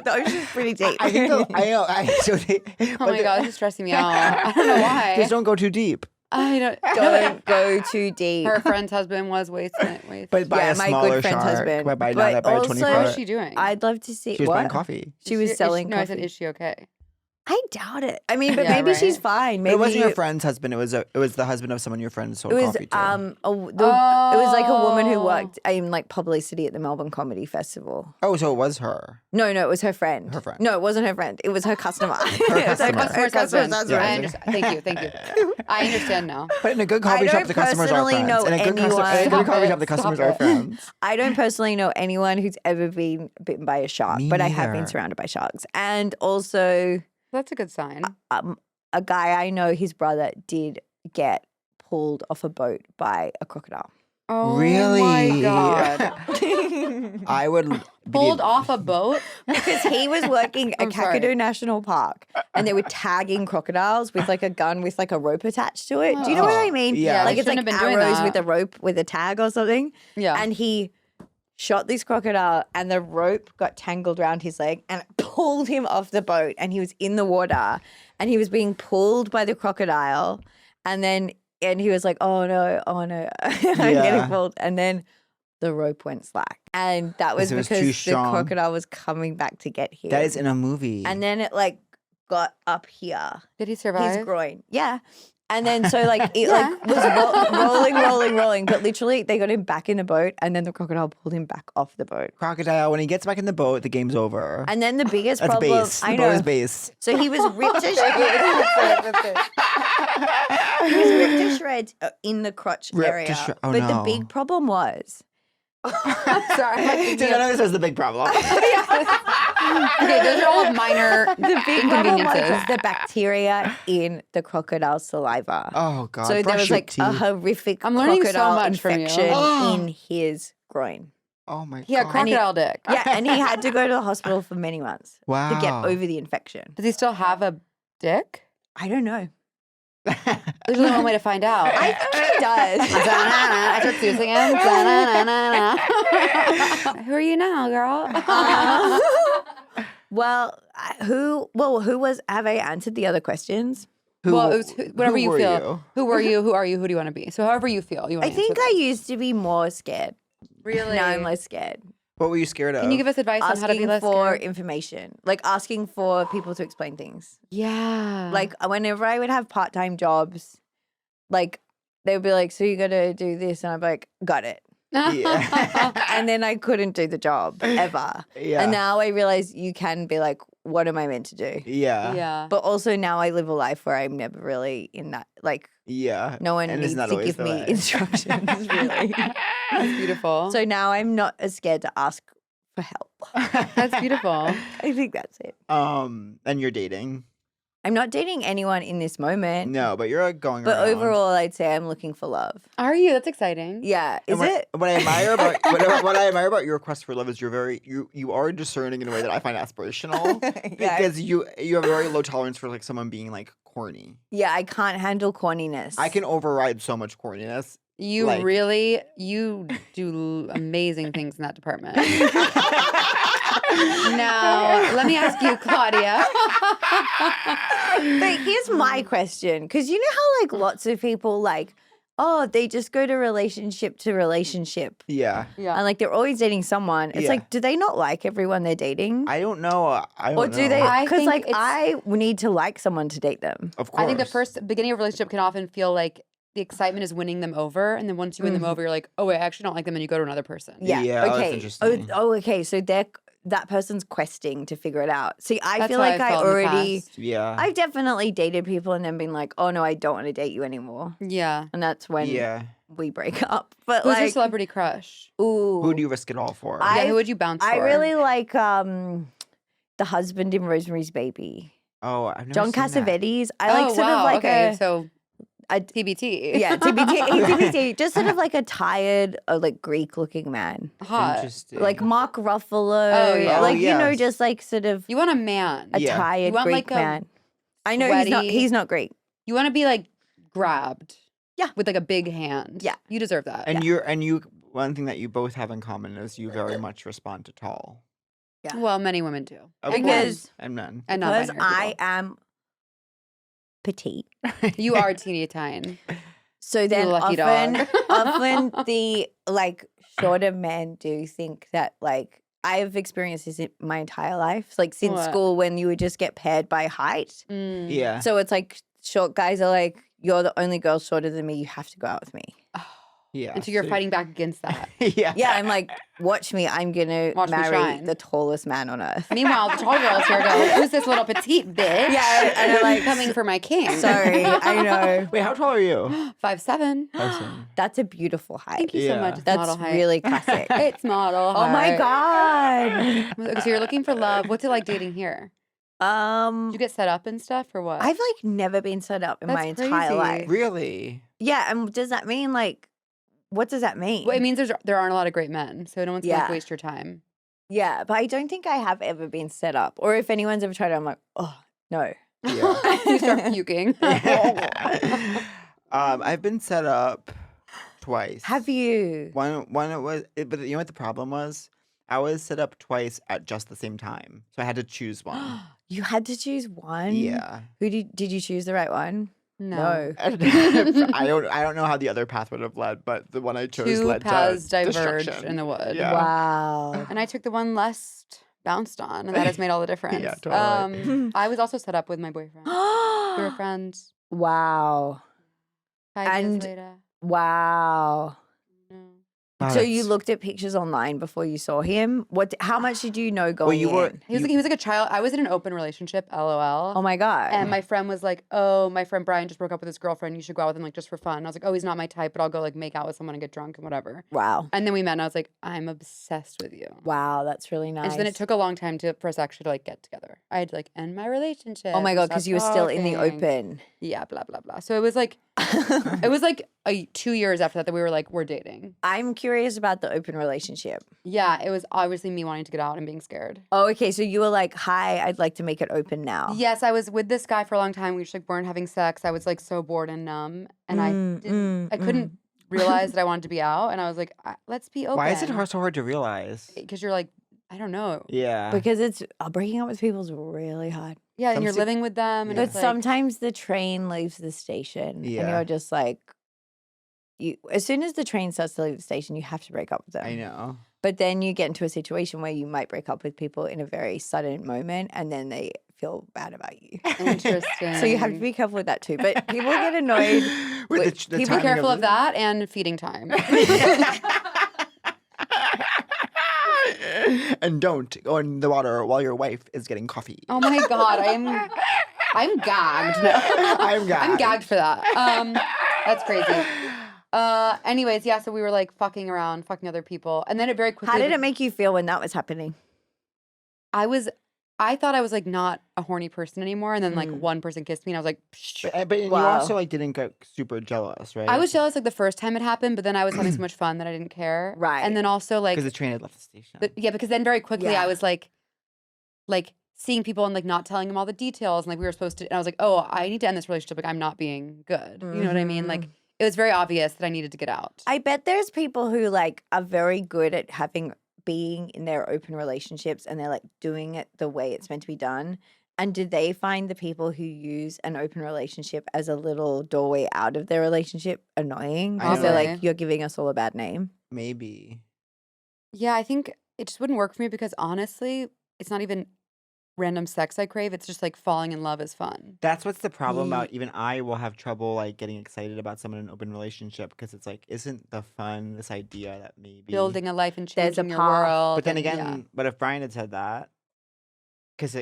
The ocean's pretty deep. I think. I know. Oh my God, this is stressing me out. I don't know why. Just don't go too deep. I don't. Don't go too deep. Her friend's husband was wasting. But buy Yeah, a my smaller good friend's shark. husband. Buy But that by also- 24. What is she doing? I'd love to see She was what buying coffee. she was selling. No, I said, coffee. is she okay? I doubt it. I mean, but Yeah, maybe she's right. fine. But Maybe it wasn't your friend's husband. It was the husband of someone your friend sold It was coffee to. it was like a woman who Oh. worked in like publicity at the Melbourne Comedy Festival. Oh, so it was her. No, it was her friend. Her friend. No, it wasn't her friend. It was her customer. It was customer. Customer's husband. Yeah, I I understand. Thank you. I understand now. But in a good coffee shop, don't the customers are personally friends. know In a good, anyone- in a good Stop coffee it, shop, the customers stop are it. friends. I don't personally know anyone who's ever been bitten by a shark, Me but I have been neither. surrounded by sharks. And also, That's a good sign. a guy I know, his brother did get pulled off a boat by a crocodile. Oh Really? my God. I would be Pulled off a boat? Because he was working at I'm sorry. Kakadu National Park and they were tagging crocodiles with like a gun with like a rope attached to it. Do you know what I mean? Yeah. Like they it's like shouldn't have been doing arrows that. with a rope with a tag or something. Yeah. And he shot this crocodile and the rope got tangled around his leg and it pulled him off the boat and he was in the water and he was being pulled by the crocodile and he was like, oh no, I'm Yeah. getting pulled. And then the rope went slack. And that was Because it was because too the strong. crocodile was coming back to get him. That is in a movie. And then it like got up here, Did he his survive? groin. Yeah. And then so like it like was rolling, but literally they got him back in the boat and then the crocodile pulled him back off the boat. Crocodile, when he gets back in the boat, the game's over. And then the biggest That's problem, base. The I boat know. is base. So he was ripped to shreds. He was ripped to shreds in the crotch Ripped to area. oh, but no. the big problem was Sorry. Dude, I know this is the big problem. Okay, those are all minor the big problem was inconveniences. the bacteria in the crocodile saliva. Oh God. So there brush was your like a teeth. horrific I'm learning so crocodile much from you. infection Oh. in his groin. Oh my He had god. crocodile dick. Yeah, and he had to go to the hospital for many months to get Wow. over the infection. Does he still have a dick? I don't know. There's only one way to find out. I think he does. I start seducing him. Who are you now, girl? Who was? Have I answered the other questions? Well, it was whatever you were feel. you? Who were you? Who are you? Who do you want to be? So however you feel, you want I think I used to be more scared. really. Now I'm less scared. What were you scared of? Can you give us advice on how to be Asking less for scared? information, like asking for people to explain things. Yeah. Like whenever I would have part-time jobs, like they would be like, "So you got to do this," and I'd be like, "Got it." Yeah. And then I couldn't do the job ever. Yeah. And now I realize you can be like, "What am I meant to do?" Yeah. yeah. But also now I live a life where I'm never really in that. Like Yeah. no one And needs isn't that to always give the me way? instructions, really. That's beautiful. So now I'm not as scared to ask for help. That's beautiful. I think that's it. And you're dating? I'm not dating anyone in this moment. No, but you're going But around. overall, I'd say I'm looking for love. Are you? That's exciting. Yeah. Is And what, it? What I admire about what I admire about your request for love is you are discerning in a way that I find aspirational Yeah. because you have a very low tolerance for like someone being like corny. Yeah, I can't handle corniness. I can override so much corniness. You Like- really, you do amazing things in that department. Now, let me ask you, Claudia. But here's my question, because you know how like lots of people like, oh, they just go to relationship to relationship, Yeah. and like they're always dating someone. It's Yeah. like, do they not like everyone they're dating? I don't know. I don't Or know. do they? I Because think like it's- I need to like someone to date them. Of course. I think the first beginning of a relationship can often feel like the excitement is winning them over. And then once you win them over, you're like, oh, wait, I actually don't like them. And you go to another person. Yeah. Yeah, oh, that's okay. interesting. Okay. So that person's questing to figure it out. See, I That's feel how like I felt in the already. past. Yeah. I've definitely dated people and then been like, oh no, I don't want to date you anymore. Yeah. And that's when Yeah. we break up. But Who's your like, celebrity crush? ooh, Who do you risk it all for? I- Yeah, who would you bounce for? I really like the husband in Rosemary's Baby, oh, I've never John seen that. Cassavetes. I Oh, like sort wow. of like okay, a so a- TBT. yeah TBT, just sort of like a tired, like Greek-looking man, Hot. Interesting. like Mark Ruffalo. Oh, yeah. like Oh, you know, yes. just like sort of You want a man. a Yeah. tired You want, Greek like, a man. I know sweaty- he's not Greek. You want to be like grabbed. Yeah. With like a big hand. Yeah. You deserve that. And you one thing that you both have in common is you very much respond to tall. Yeah. Well, many women do. Of Because- course. And men. And Because non-binary I people. am petite. You are teeny tiny. So then lucky often, dog. often the like shorter men do think that like I've experienced this in my entire life, like since What? school when you would just get paired by height. Mm. Yeah. So it's like short guys are like, you're the only girl shorter than me. You have to go out with me. Yeah. And so you're fighting back against that. Yeah. Yeah, I'm like, watch me. I'm gonna Watch me marry shine. the tallest man on earth. Meanwhile, the tall girls here go, who's this little petite bitch? Yeah, and they're like, coming for my king. Sorry, I know. Wait, how tall are you? 5'7". That's a beautiful height. Thank you so Yeah. much. It's That's model height. really classic. It's model Oh my height. god. Okay, so you're looking for love. What's it like dating here? Did you get set up and stuff or what? I've like never been set up in my That's entire crazy. life. Really? Yeah, and does that mean like what does that mean? Well, it means there aren't a lot of great men, so no one's gonna like, Yeah. waste your time. Yeah, but I don't think I have ever been set up. Or if anyone's ever tried it, I'm like, oh no. Yeah. You start puking. I've been set up twice. Have you? One it was, but you know what the problem was? I was set up twice at just the same time, so I had to choose one. You had to choose one? Yeah. Who did you choose the right one? No. I don't know how the other path would have led, but the one I chose Two led paths to diverged destruction. in the wood. Yeah. Wow. And I took the one less bounced on, and that has made all the difference. Yeah, totally. I was also set up with my boyfriend. We were friends. Wow. 5 And- years later. Wow. No. Wow, So you that's- looked at pictures online before you saw him? How much did you know going you were- in? He was like a child. I was in an open relationship, LOL. Oh my god. And my friend was like, "Oh, my friend Brian just broke up with his girlfriend. You should go out with him, like, just for fun." And I was like, "Oh, he's not my type, but I'll go like make out with someone and get drunk and whatever." Wow. And then we met, and I was like, "I'm obsessed with you." Wow, that's really nice. And so then it took a long time for us actually to like get together. I had to like end my relationship. Oh my god, and because stop you were still in the talking. open. Yeah, blah, blah, blah. So it was like 2 years after that we were like, we're dating. I'm curious about the open relationship. Yeah, it was obviously me wanting to get out and being scared. Oh, okay. So you were like, hi, I'd like to make it open now. Yes, I was with this guy for a long time. We just like weren't having sex. I was like so bored and numb, and I couldn't realize that I wanted to be out. And I was like, let's be open. Why is it so hard to realize? Because you're like, I don't know. Yeah. Because it's breaking up with people is really hard. Yeah, and Some you're si- living with them, and Yeah. But it's like, sometimes the train leaves the station, and Yeah. you're just like, as soon as the train starts to leave the station, you have to break up with them. I know. But then you get into a situation where you might break up with people in a very sudden moment, and then they feel bad about you. interesting. So you have to be careful with that too. But people get annoyed. With the Be timing careful of it. that and feeding time. And don't go in the water while your wife is getting coffee. Oh my god, I'm gagged. No. I'm gagged. I'm gagged for that. That's crazy. Anyways, yeah, so we were like fucking around, fucking other people, and then it very quickly. How did it make you feel when that was happening? I thought I was like not a horny person anymore, and then like one person kissed me, and I was like, psh. But you Wow. also like didn't get super jealous, right? I was jealous like the first time it happened, but then I was having so much fun that I didn't care. Right. And then also like, because the train had left the station. yeah, because then very quickly Yeah. I was like seeing people and like not telling them all the details, and like we were supposed to, and I was like, oh, I need to end this relationship. Like I'm not being good. You know what I mean? Like it was very obvious that I needed to get out. I bet there's people who like are very good at being in their open relationships, and they're like doing it the way it's meant to be done. And do they find the people who use an open relationship as a little doorway out of their relationship annoying? I Because they're know. like, you're giving us all a bad name. Maybe. Yeah, I think it just wouldn't work for me because honestly, it's not even random sex I crave. It's just like falling in love is fun. That's what's the problem Ye- about even I will have trouble like getting excited about someone in an open relationship because it's like, isn't the fun this idea that maybe Building a life and There's a changing your path. world. But then and- again, yeah. but if Brian had said that, because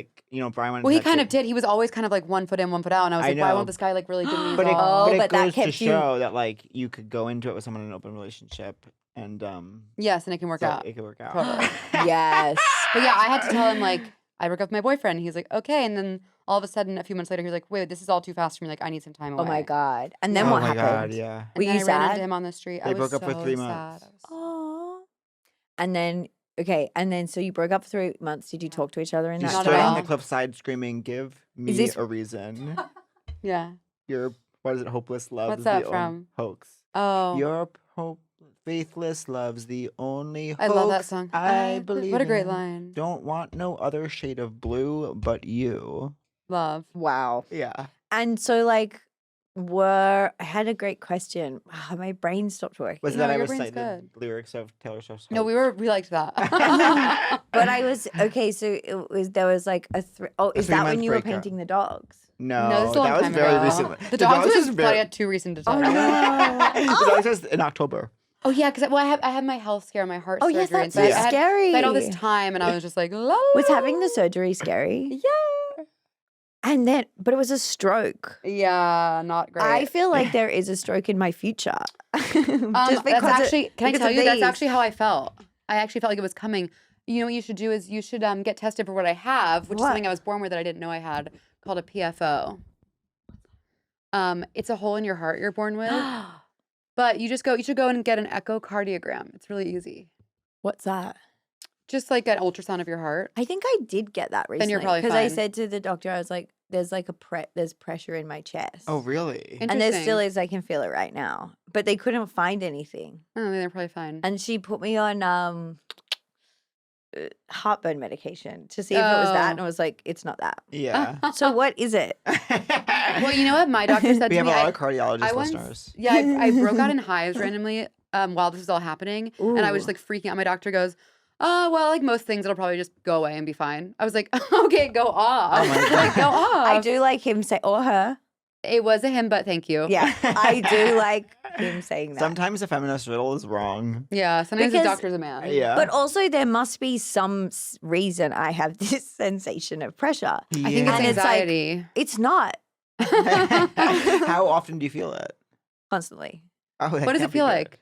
Brian wanted Well, he to kind of did. He was always kind of like 1 foot in, 1 foot out, and I was I like, why know. won't this guy like really give me? But it, his all? Oh, but it but that goes to kept you- show that like you could go into it with someone in an open relationship and Yes, and it can work so out. it could work out. Totally. Yes. But yeah, I had to tell him like I broke up with my boyfriend. He's like, okay, and then all of a sudden, a few months later, he was like, wait, this is all too fast for me. Like, I need some time away. Oh my God. And then Oh what my happened? God, yeah. And Were then you I ran sad? into him on the street. They I was broke up for so 3 sad. months. I was so- Oh. And then, okay. And then, so you broke up for 3 months. Did you talk to each other in You that Not stood at on all. the cliffside screaming, "Give me this- a reason." Yeah. Your what is it? Hopeless love. What's is that the from? Hoax. Oh, Your faithless love's the only hoax I love that song. I believe. What a great in. line. Don't want no other shade of blue but you. Love. Wow. Yeah. And so, like, I had a great question. My brain stopped working. Was No, that I your brain's recited lyrics of Taylor Swift's? No, Hoax? we liked that. But I was okay. So there was like is that when 3-month you were breakup. painting the dogs? No, No, this is a long that was time very ago. recently. The dogs was was probably too recent to tell you. The dogs was in October. Oh yeah, because I had my health scare, my heart Oh surgery. yes, and that's so so I had, scary. I had all this time, and I was just like, la, la, Was la. having the surgery scary? Yeah. And then, but it was a stroke. Yeah, not great. I feel like there is a stroke in my future. Just that's actually, can I because tell of you, that's these. actually how I felt. I actually felt like it was coming. You know what you should do is you should get tested for what I have, which is What? something I was born with that I didn't know I had, called a PFO. It's a hole in your heart you're born with. But you should go and get an echocardiogram. It's really easy. What's that? Just like an ultrasound of your heart. I think I did get that recently. Then you're probably because I fine. said to the doctor, I was like, "There's like there's pressure in my chest." Oh, really? And there still Interesting. is. I can feel it right now, but they couldn't find anything. Oh, then they're probably fine. And she put me on heartburn medication to see if it was that, and I was like, "It's not that." Yeah. So what is it? Well, you know what my doctor said we to have me? a lot of cardiologist I once, listeners. yeah, I broke out in hives randomly while this was all happening, and I was just Ooh. like freaking out. My doctor goes, "Oh, well, like most things, it'll probably just go away and be fine." I was like, "Okay, go off, Oh my like, go God. off." I do like him say, or her. It was a him, but thank you. Yeah, I do like him saying that. Sometimes the feminist riddle is wrong. Yeah. Sometimes the Because- doctor's a man. Yeah. But also, there must be some reason I have this sensation of pressure. I think it's And it's like- anxiety. It's not How often do you feel it? constantly. Oh, that What does can't it be feel good. like?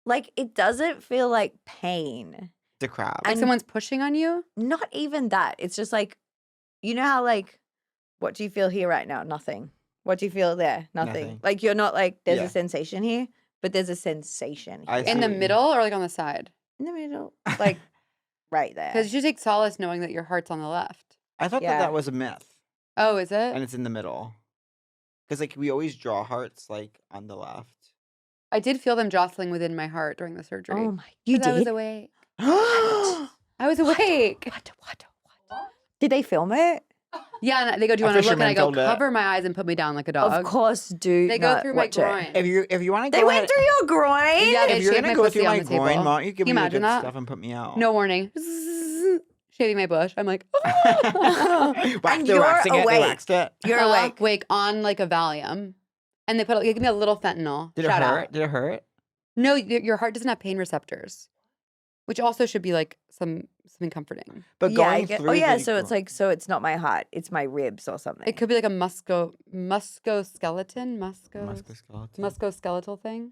Like, it doesn't feel like pain. The crowd. Like And- someone's pushing on you? Not even that. It's just like, you know how, like, what do you feel here right now? Nothing. What do you feel there? Nothing. Nothing. Like you're not like there's Yeah. a sensation here, but there's a sensation I here. In the see. middle or like on the side? In the middle, like right there. Because you take solace knowing that your heart's on the left. I thought Yeah. that was a myth, Oh, is it? and it's in the middle. Because like we always draw hearts like on the left. I did feel them jostling within my heart during the surgery. Oh my! You 'Cause I was did. awake. I was awake. What? Did they film it? Yeah, and they go, "Do you A want to look?" And I fisherman go, filmed it. "Cover my eyes and put me down like a dog." Of course, do They go not through my watch it. groin. If you want to They go went ahead, through your groin. Yeah, they if you're shaved gonna my go pussy through on my the table. groin, why don't you give Can you me the imagine good that? stuff and put me out? No warning. Shaving my bush. I'm like, Waxed you're it, waxing it, they awake. waxed it. You're awake. Wake on like a Valium, and they give me a little fentanyl. Did it Shout hurt? out. Did it hurt? No, your heart doesn't have pain receptors, which also should be like something comforting. But Yeah, I going get, through oh yeah, the so it's like it's not my heart, it's my ribs or something. It could be like a musculoskeletal thing.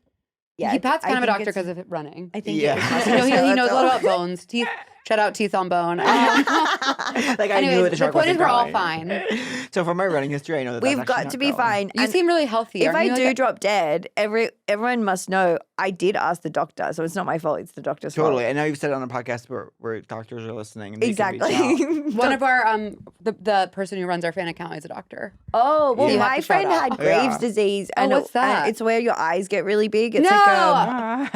yeah. Pat's kind of a think doctor it's- because of it running. I think Yeah. it was You know, he knows a lot musculoskeletal. about bones, teeth. Shout out teeth on bone. Like I knew Anyways, the shark the point is wasn't we're all growing. fine. So from my running history, I know that We've that's actually got not to be growing. fine. You And seem really healthy. if Aren't I you, do like, drop dead, everyone must know I did ask the doctor, so it's not my fault. It's the doctor's Totally. fault. I know you've said it on a podcast where doctors are listening. And they can reach Exactly. out. one of our the person who runs our fan account is a doctor. Oh well, Yeah. You have my to shout friend out. had Graves' Yeah. disease, Oh, and what's that? it's where your eyes get really big. It's No!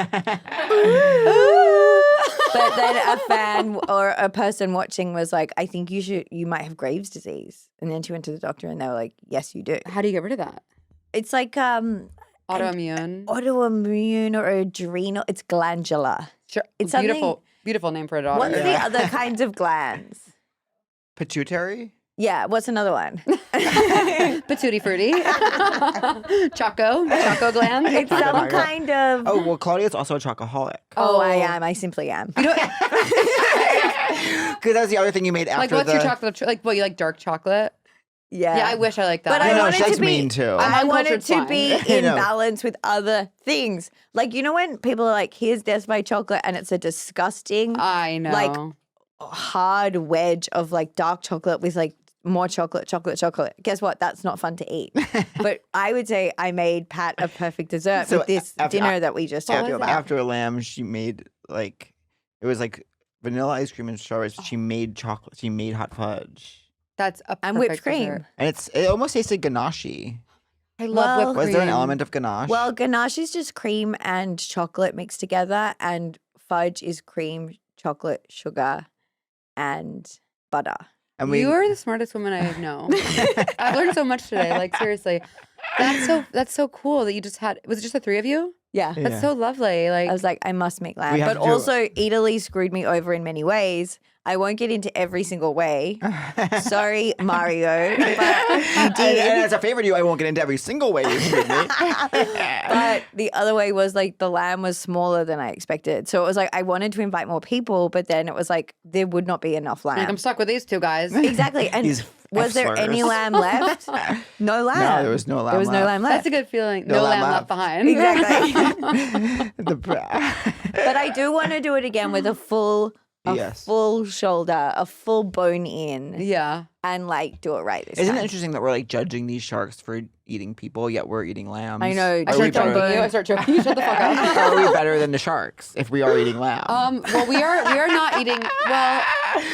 But then a fan or a person watching was like, "I think you might have Graves' disease," and then she went to the doctor, and they were like, "Yes, you do." How do you get rid of that? It's like Autoimmune. autoimmune or adrenal. It's glandular. Sure. It's Beautiful name for a daughter. What's the Yeah. other kinds of glands? Pituitary? Yeah, what's another one? Patootie fruity. Choco gland. It's Choco some Mario. kind of. Oh, well, Claudia's also a chocoholic. Oh, I am. I simply am. Because that's the other thing you made after Like, what's the... your chocolate? Like, what, you like dark chocolate? Yeah. Yeah, I wish I liked that. But I I know, want she it likes to be. mean too. I I'm want it uncultured to be swine. I in know. balance with other things. Like when people are like, "Here's this by chocolate," and it's a disgusting, I know. like, hard wedge of like dark chocolate with like more chocolate. Guess what? That's not fun to eat. But I would say I made Pat a perfect dessert So with this after- dinner that we just talked was it? about. After a lamb, she made like it was like vanilla ice cream and strawberries. But she made chocolate. She made hot fudge, That's a And whipped perfect cream. dessert. and it almost tasted ganache. I love Well- whipped Was cream. there an element of ganache? Well, ganache is just cream and chocolate mixed together, and fudge is cream, chocolate, sugar, and butter. and You are the smartest woman I know. I've learned so much today. Like, seriously. That's so cool that you just had. Was it just the three of you? Yeah. Yeah. That's so lovely. Like, I was like, I must make lamb. We have But to do- also, Italy screwed me over in many ways. I won't get into every single way. Sorry, Mario. But you And did. as a favor to you, I won't get into every single way you screwed me. But the other way was like the lamb was smaller than I expected. So it was like I wanted to invite more people, but then it was like there would not be enough lamb. like, I'm stuck with these two guys. Exactly. And These was there any F-slurs. lamb left? No lamb. No, there was no lamb There was no left. lamb left. That's a good feeling. No No, lamb lamb left. left behind. Exactly. But But I do want to do it again with a full Yes. full shoulder, a full bone in, Yeah. and like do it right this Isn't time. it interesting that we're like judging these sharks for eating people, yet we're eating lambs? I know. I Are we start better? choking you. I start choking you. Shut the fuck up. Are we better than the sharks if we are eating lamb? Well, we are not eating. Well,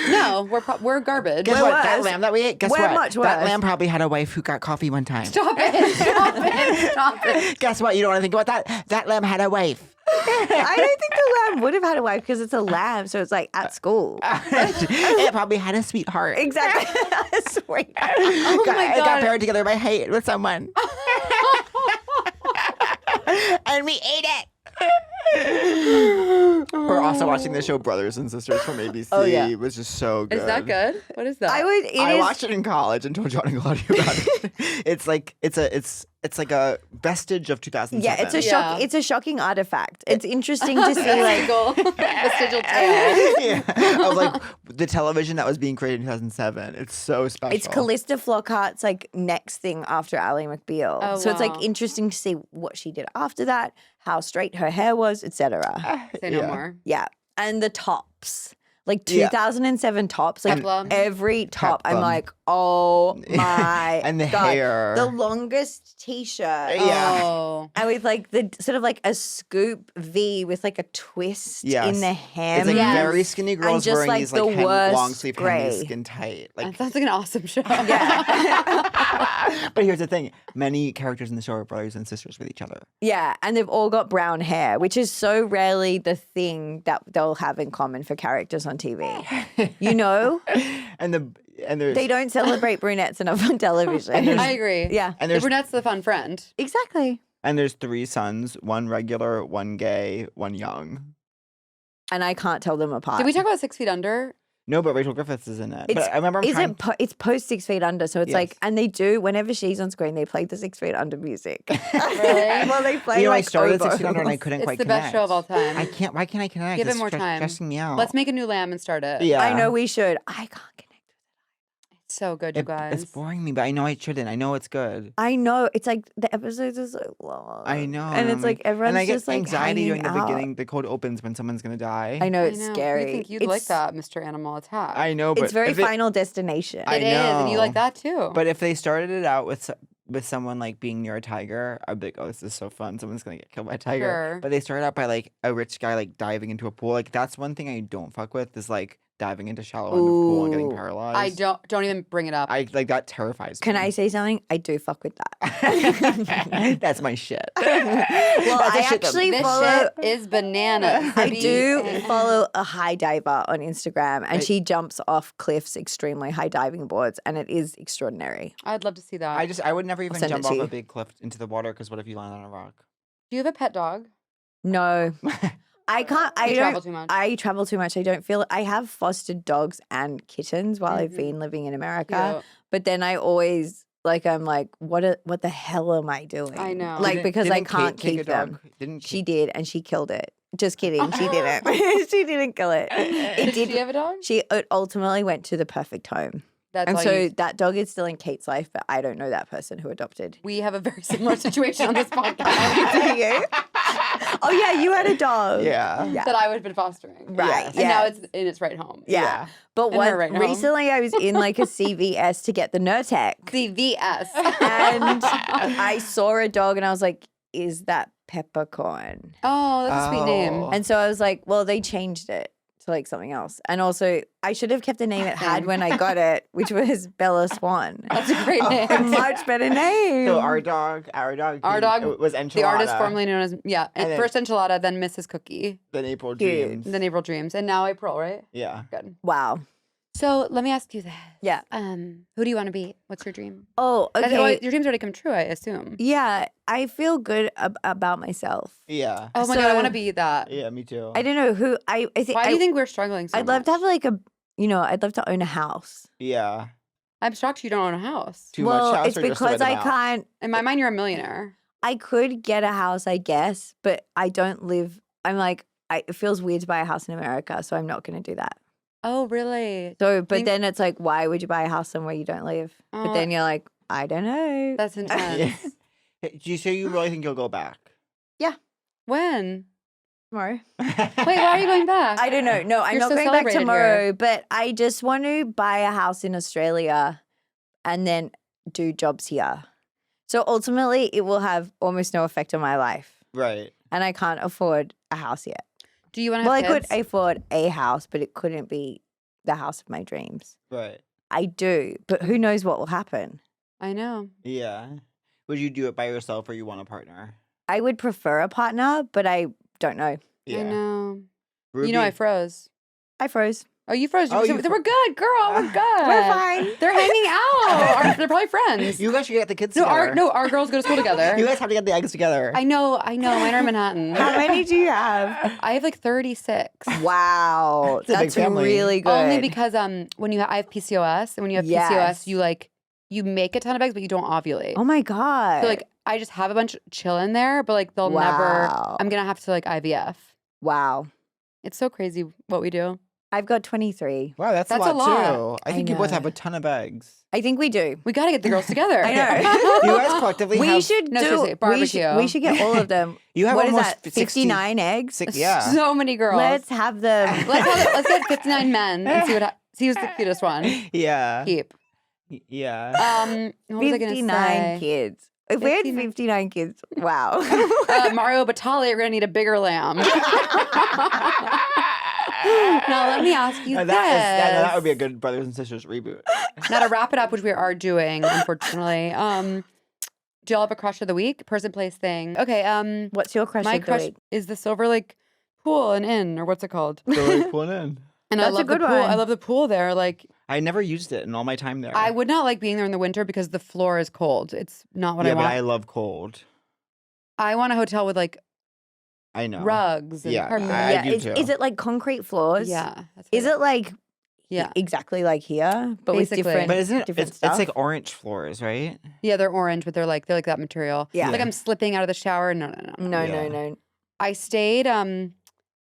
no, we're garbage. Guess we're what? That worse. lamb that we ate, guess We're what? much That worse. lamb probably had a wife who got coffee one time. Stop it! Stop it! Stop it! Guess what? You don't want to think about that? That lamb had a wife. I don't think the lamb would have had a wife because it's a lamb, so it's like at school. It probably had a sweetheart. Exactly. Sweet. Oh my It got God. paired together by hate with someone. And we ate it. We're also watching the show Brothers and Sisters from ABC. Oh, yeah. It was just so good. Is that good? What is that? I would. I watched it in college and told John and Claudia about it. It's like like a vestige of 2007. Yeah, it's a Yeah. shock. It's a shocking artifact. It's interesting to see like vestigial tale. yeah, of like the television that was being created in 2007. It's so special. it's Callista Flockhart's like next thing after Ally McBeal. Oh, so it's like wow. interesting to see what she did after that, how straight her hair was, etc. Say no Yeah. more. Yeah, and the tops. Like Yeah. 2007 tops, like Peplum. every top, I'm Peplum. like, Oh my And the God. hair. The longest t-shirt. Yeah. Oh. And with like the sort of like a scoop V with like a twist in Yes. the hem. It's like Yes. very skinny girls just, wearing like, these the like worst long sleeve gray. henley skin tight. That Like, sounds like an awesome show. Yeah. but here's the thing: many characters in the show are brothers and sisters with each other. Yeah, and they've all got brown hair, which is so rarely the thing that they'll have in common for characters on TV. You know? And there's They don't celebrate brunettes enough on television. I agree. Yeah. and The there's brunette's the fun friend. Exactly. and there's 3 sons: one regular, one gay, one young. And I can't tell them apart. Did we talk about 6 Feet Under? No, but Rachel Griffiths is in it. It's- But I remember it's post 6 feet under, so it's like, Yes. and they do whenever she's on screen, they play the 6 feet under music. Really? Well, they play you know, I like started oboe. 6 Feet Under and I couldn't It's quite the connect. best show of all time. I can't. Why can't I connect? Give it It's more time. stressing me out. Let's make a new lamb and start it. Yeah. I know we should. I can't connect. It's so good, you guys. It's boring me, but I know I shouldn't. I know it's good. I know it's like the episodes are so long. I know. and it's like everyone's and I get just like anxiety during hanging the out. beginning. The cold opens when someone's gonna die. I know I it's know. scary. You think you'd like It's- that, Mr. Animal Attack? I know, but It's very if it- Final Destination. I It is, and you like know. that too. But if they started it out with someone like being near a tiger, I'd be like, oh, this is so fun. Someone's gonna get killed by a tiger. Sure. But they started out by like a rich guy like diving into a pool. Like that's one thing I don't fuck with is like diving into shallow end of pool and getting Ooh. paralyzed. I don't even bring it up. I like that terrifies Can me. I say something? I do fuck with that. That's my shit. Well, That's a I shit that- actually this follow. shit is bananas. I do follow a high diver on Instagram, and Right. she jumps off cliffs, extremely high diving boards, and it is extraordinary. I'd love to see that. I would never even send it jump to off you. a big cliff into the water because what if you land on a rock? Do you have a pet dog? No, I can't. I You don't. travel too much. I travel too much. I don't feel. I have fostered dogs and kittens while I've Mhm. been living in America, Cute. but then I always I'm like, what the hell am I doing? I know. Like because I Didn't Kate can't take keep a dog? them. Didn't She Kate- did, and she killed it. Just kidding, she didn't. She didn't kill it. It Does did. she have a dog? It ultimately went to the perfect home. That's And all so you- that dog is still in Kate's life, but I don't know that person who adopted. we have a very similar situation on this podcast. Do you? Oh yeah, you had a dog. Yeah. Yeah. That I would have been fostering. Right. And Yeah. now it's in its right home. Yeah. But In her right home. recently I was in like a CVS to get the Nurtec. CVS. And I saw a dog and I was like, is that peppercorn? Oh, that's a sweet name. Oh. And so I was like, well, they changed it to like something else. And also I should have kept the name it had when I got it, which was Bella Swan. That's a great A name. much better name. So our dog was was Enchilada. the artist formerly known as And then- first Enchilada, then Mrs. Cookie, Then April Cute. Dreams. then April Dreams, and now April, right? Yeah. Good. Wow. So let me ask you this. Yeah. Who do you want to be? What's your dream? Oh, Well, okay. your dreams already come true, I assume. Yeah, I feel good about myself. Yeah. Oh my god, I want to So- be that. Yeah, me too. I don't know who I think. Why do you think we're struggling so I'd love to much? have like I'd love to own a house. Yeah. I'm shocked you don't own a house. Too well, much house it's or just the because right I amount? can't. In my mind, you're a millionaire. I could get a house, I guess, but I don't live. I'm like, it feels weird to buy a house in America, so I'm not going to do that. Oh, really? So, but Think- then it's like, why would you buy a house somewhere you don't live? Oh, But then you're like, I don't know. That's intense. Yeah. Do you say you really think you'll go back? When? Tomorrow. Wait, why are you going back? I don't know. No, I'm You're not so going back celebrated tomorrow, here. but I just want to buy a house in Australia and then do jobs here. So ultimately, it will have almost no effect on my life. Right. And I can't afford a house yet. Do you want to Well, I have could kids? afford a house, but it couldn't be the house of my dreams. Right. I do, but who knows what will happen? I know. Yeah. Would you do it by yourself or you want a partner? I would prefer a partner, but I don't know. I know. Ruby? You know, I froze. I froze. Oh, you froze. Oh, So you we're good, girl. We're good. We're fine. They're hanging out. They're probably friends. You guys should get the kids no, together. our girls go to school together. You guys have to get the eggs together. I know. Mine are in Manhattan. How many do you have? I have like 36. Wow, It's a big that's family. really good. Only because when I have PCOS, and when you have Yes. PCOS, you make a ton of eggs, but you don't ovulate. Oh my god. So like I just have a bunch chill in there, but like they'll never. Wow. I'm gonna have to like IVF. wow. It's so crazy what we do. I've got 23. Wow, that's That's a a lot, lot. too. I I think you both have know. a ton of eggs. I think we do. We got to get the girls together. I know. You guys collectively We have should No, do seriously, barbecue. We should get all of them. You have What is almost that? 60 59 eggs. Yeah. So many girls. Let's have them. let's get 59 men and see who's the cutest one. Yeah. Keep. Yeah. What was I gonna 59 say? kids. If we had 59 59 kids, wow. Mario Batali, you're gonna need a bigger lamb. Now let me ask you this. That would be a good brothers and sisters reboot. Now to wrap it up, which we are doing, unfortunately. Do y'all have a crush of the week? Person, place, thing. Okay. What's your crush My of the crush week? is the Silver Lake pool and inn, or what's it called? So like pulling in. And That's I a love good the pool. one. I love the pool there. Like I never used it in all my time there. I would not like being there in the winter because the floor is cold. It's not what I but want. I love cold. I want a hotel with like I know. rugs and Yeah, carpet. I do is, too. is it like concrete floors? Yeah. That's Is what it like Yeah. exactly like here, but Basically. with different? But isn't it? different It's stuff? like orange floors, right? Yeah, they're orange, but they're like that material. Yeah. Like I'm slipping out of the shower. No. No, Yeah. no. I stayed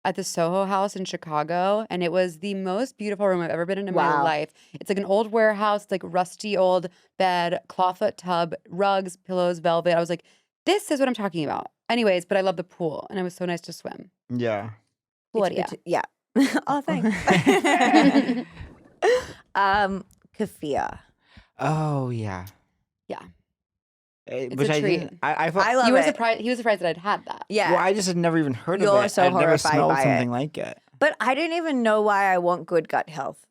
at the Soho House in Chicago, and it was the most beautiful room I've ever been in my Wow. life. It's like an old warehouse, it's like rusty old bed, clawfoot tub, rugs, pillows, velvet. I was like, this is what I'm talking about. Anyways, but I love the pool, and it was so nice to swim. Yeah. Claudia. Yeah. Oh, thanks. Kefir. Oh yeah. Yeah. Which a I treat. didn't. I thought. I love You were it. surprised. He was surprised that I'd had that. Yeah. Well, I just had never even heard You're of it. so I'd never horrified smelled by it. something like it. But I don't even know why I want good gut health.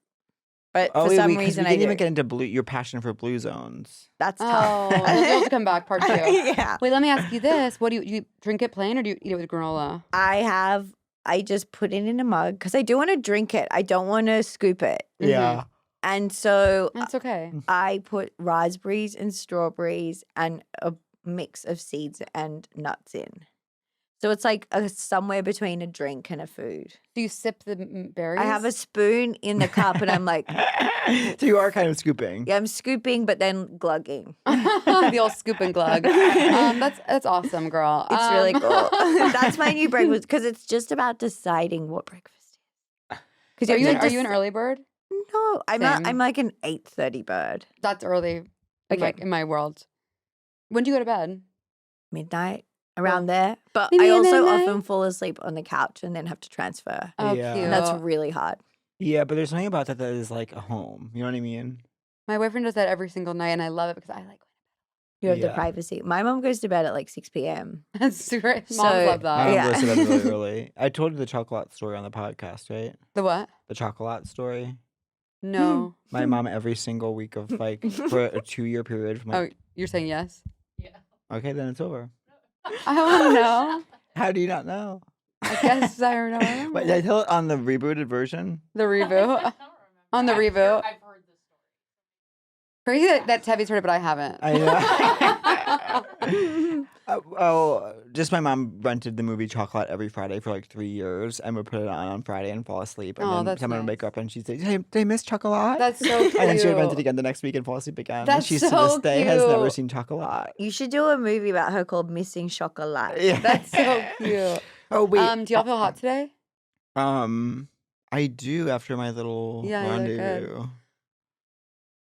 But Oh, for some because reason we I didn't do. even get into your passion for blue zones. That's Oh, tough. we'll have to come back, part 2. Yeah. Wait, let me ask you this. What do you drink it plain or do you eat it with granola? I just put it in a mug because I do want to drink it. I don't want to scoop it. Yeah. And so That's okay. I put raspberries and strawberries and a mix of seeds and nuts in. So it's like somewhere between a drink and a food. Do you sip the berries? I have a spoon in the cup and I'm like, So you are kind of scooping. yeah, I'm scooping but then glugging. the old scoop and glug. That's awesome, girl. It's really cool. That's my new breakfast because it's just about deciding what breakfast is. Because Are you an early bird? No, Same. I'm like an 8:30 bird. That's early. Okay. In my world. When do you go to bed? Midnight around there. But Maybe I also midnight? often fall asleep on the couch and then have to transfer. Oh, Yeah. cute. And that's really hard. Yeah, but there's something about that is like a home. You know what I mean? My boyfriend does that every single night, and I love it because I like. You have the Yeah. privacy. My mom goes to bed at like 6 p.m. That's great. Moms So- love My that. mom Yeah. goes to bed really early. I told you the chocolate story on the podcast, right? The what? The chocolate story. No. My mom every single week of like for a 2-year period. From Oh, like, you're saying yes? okay, then it's over. I want to know. How do you not know? I guess I don't know. But did I tell it on the rebooted version? The reboot. On the reboot. I've heard this story. Crazy that Tavi's heard it, but I haven't. I know. Just my mom rented the movie Chocolate every Friday for like 3 years and would put it on Friday and fall asleep. And Oh, then that's someone would nice. wake up and she'd say, hey, they miss Chocolate? That's so cute. And then she would rent it again the next week and fall asleep again. And That's she, to so this day, has never cute. seen Chocolate. You should do a movie about her called Missing Chocolat. Yeah. That's so cute. Oh, wait. Do y'all feel hot today? I do after my little Yeah, you look good. rendezvous.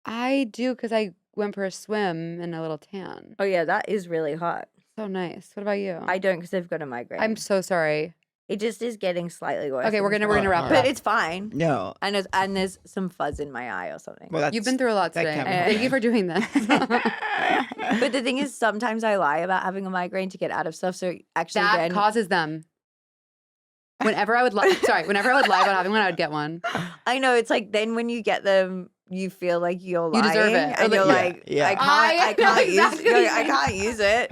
I do because I went for a swim in a little tan. Oh, yeah, that is really hot. So nice. What about you? I don't because I've got a migraine. I'm so sorry. It just is getting slightly worse. Okay, we're every gonna time. wrap it But up. it's fine. No. And there's some fuzz in my eye or something. Well, that's, You've been through a lot that today. can't be Thank you for doing this. But the thing is, sometimes I lie about having a migraine to get out of stuff. So actually, That then causes them. Whenever I would lie about having one, I would get one. I know it's like then when you get them, you feel like you're You lying, deserve it. Or and you're Yeah, like, yeah. I know can't exactly use, what you I mean. can't use it.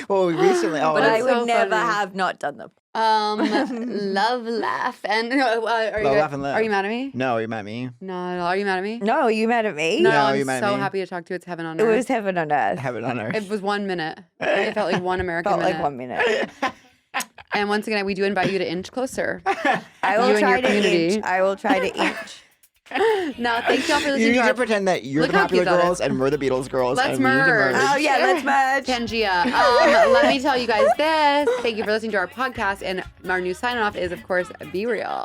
Well, recently, But I that's would so never funny. have not done them. Love, laugh, and are Love, laugh, and Are you live. mad at me? No, you met me. No, no. Are you mad at me? No, are you mad at me? No, No, I'm you mad at so me. happy to talk to you. It's heaven on It earth. was heaven on earth. Have it on her. It was 1 minute. It felt like one American Felt minute. like 1 minute. And once again, we do invite you to inch closer. I will You and try your to community. inch. I will try to inch. No, thank y'all for You listening need to to our pretend that you're Look the how cute popular that girls is. and we're the Beatles girls. Let's and we need to merge. Oh yeah, let's merge. Pangea. Let me tell you guys this. Thank you for listening to our podcast. And our new sign off is, of course, Be Real.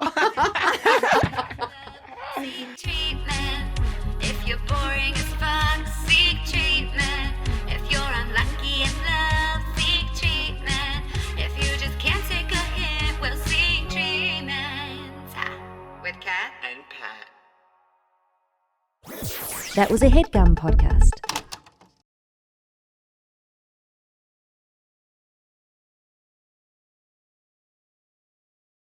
Seek treatment if you're boring as fuck. Seek treatment if you're unlucky in love. Seek treatment if you just can't take a hint. Well, seek treatment with Kat and Pat. That was a Headgum podcast.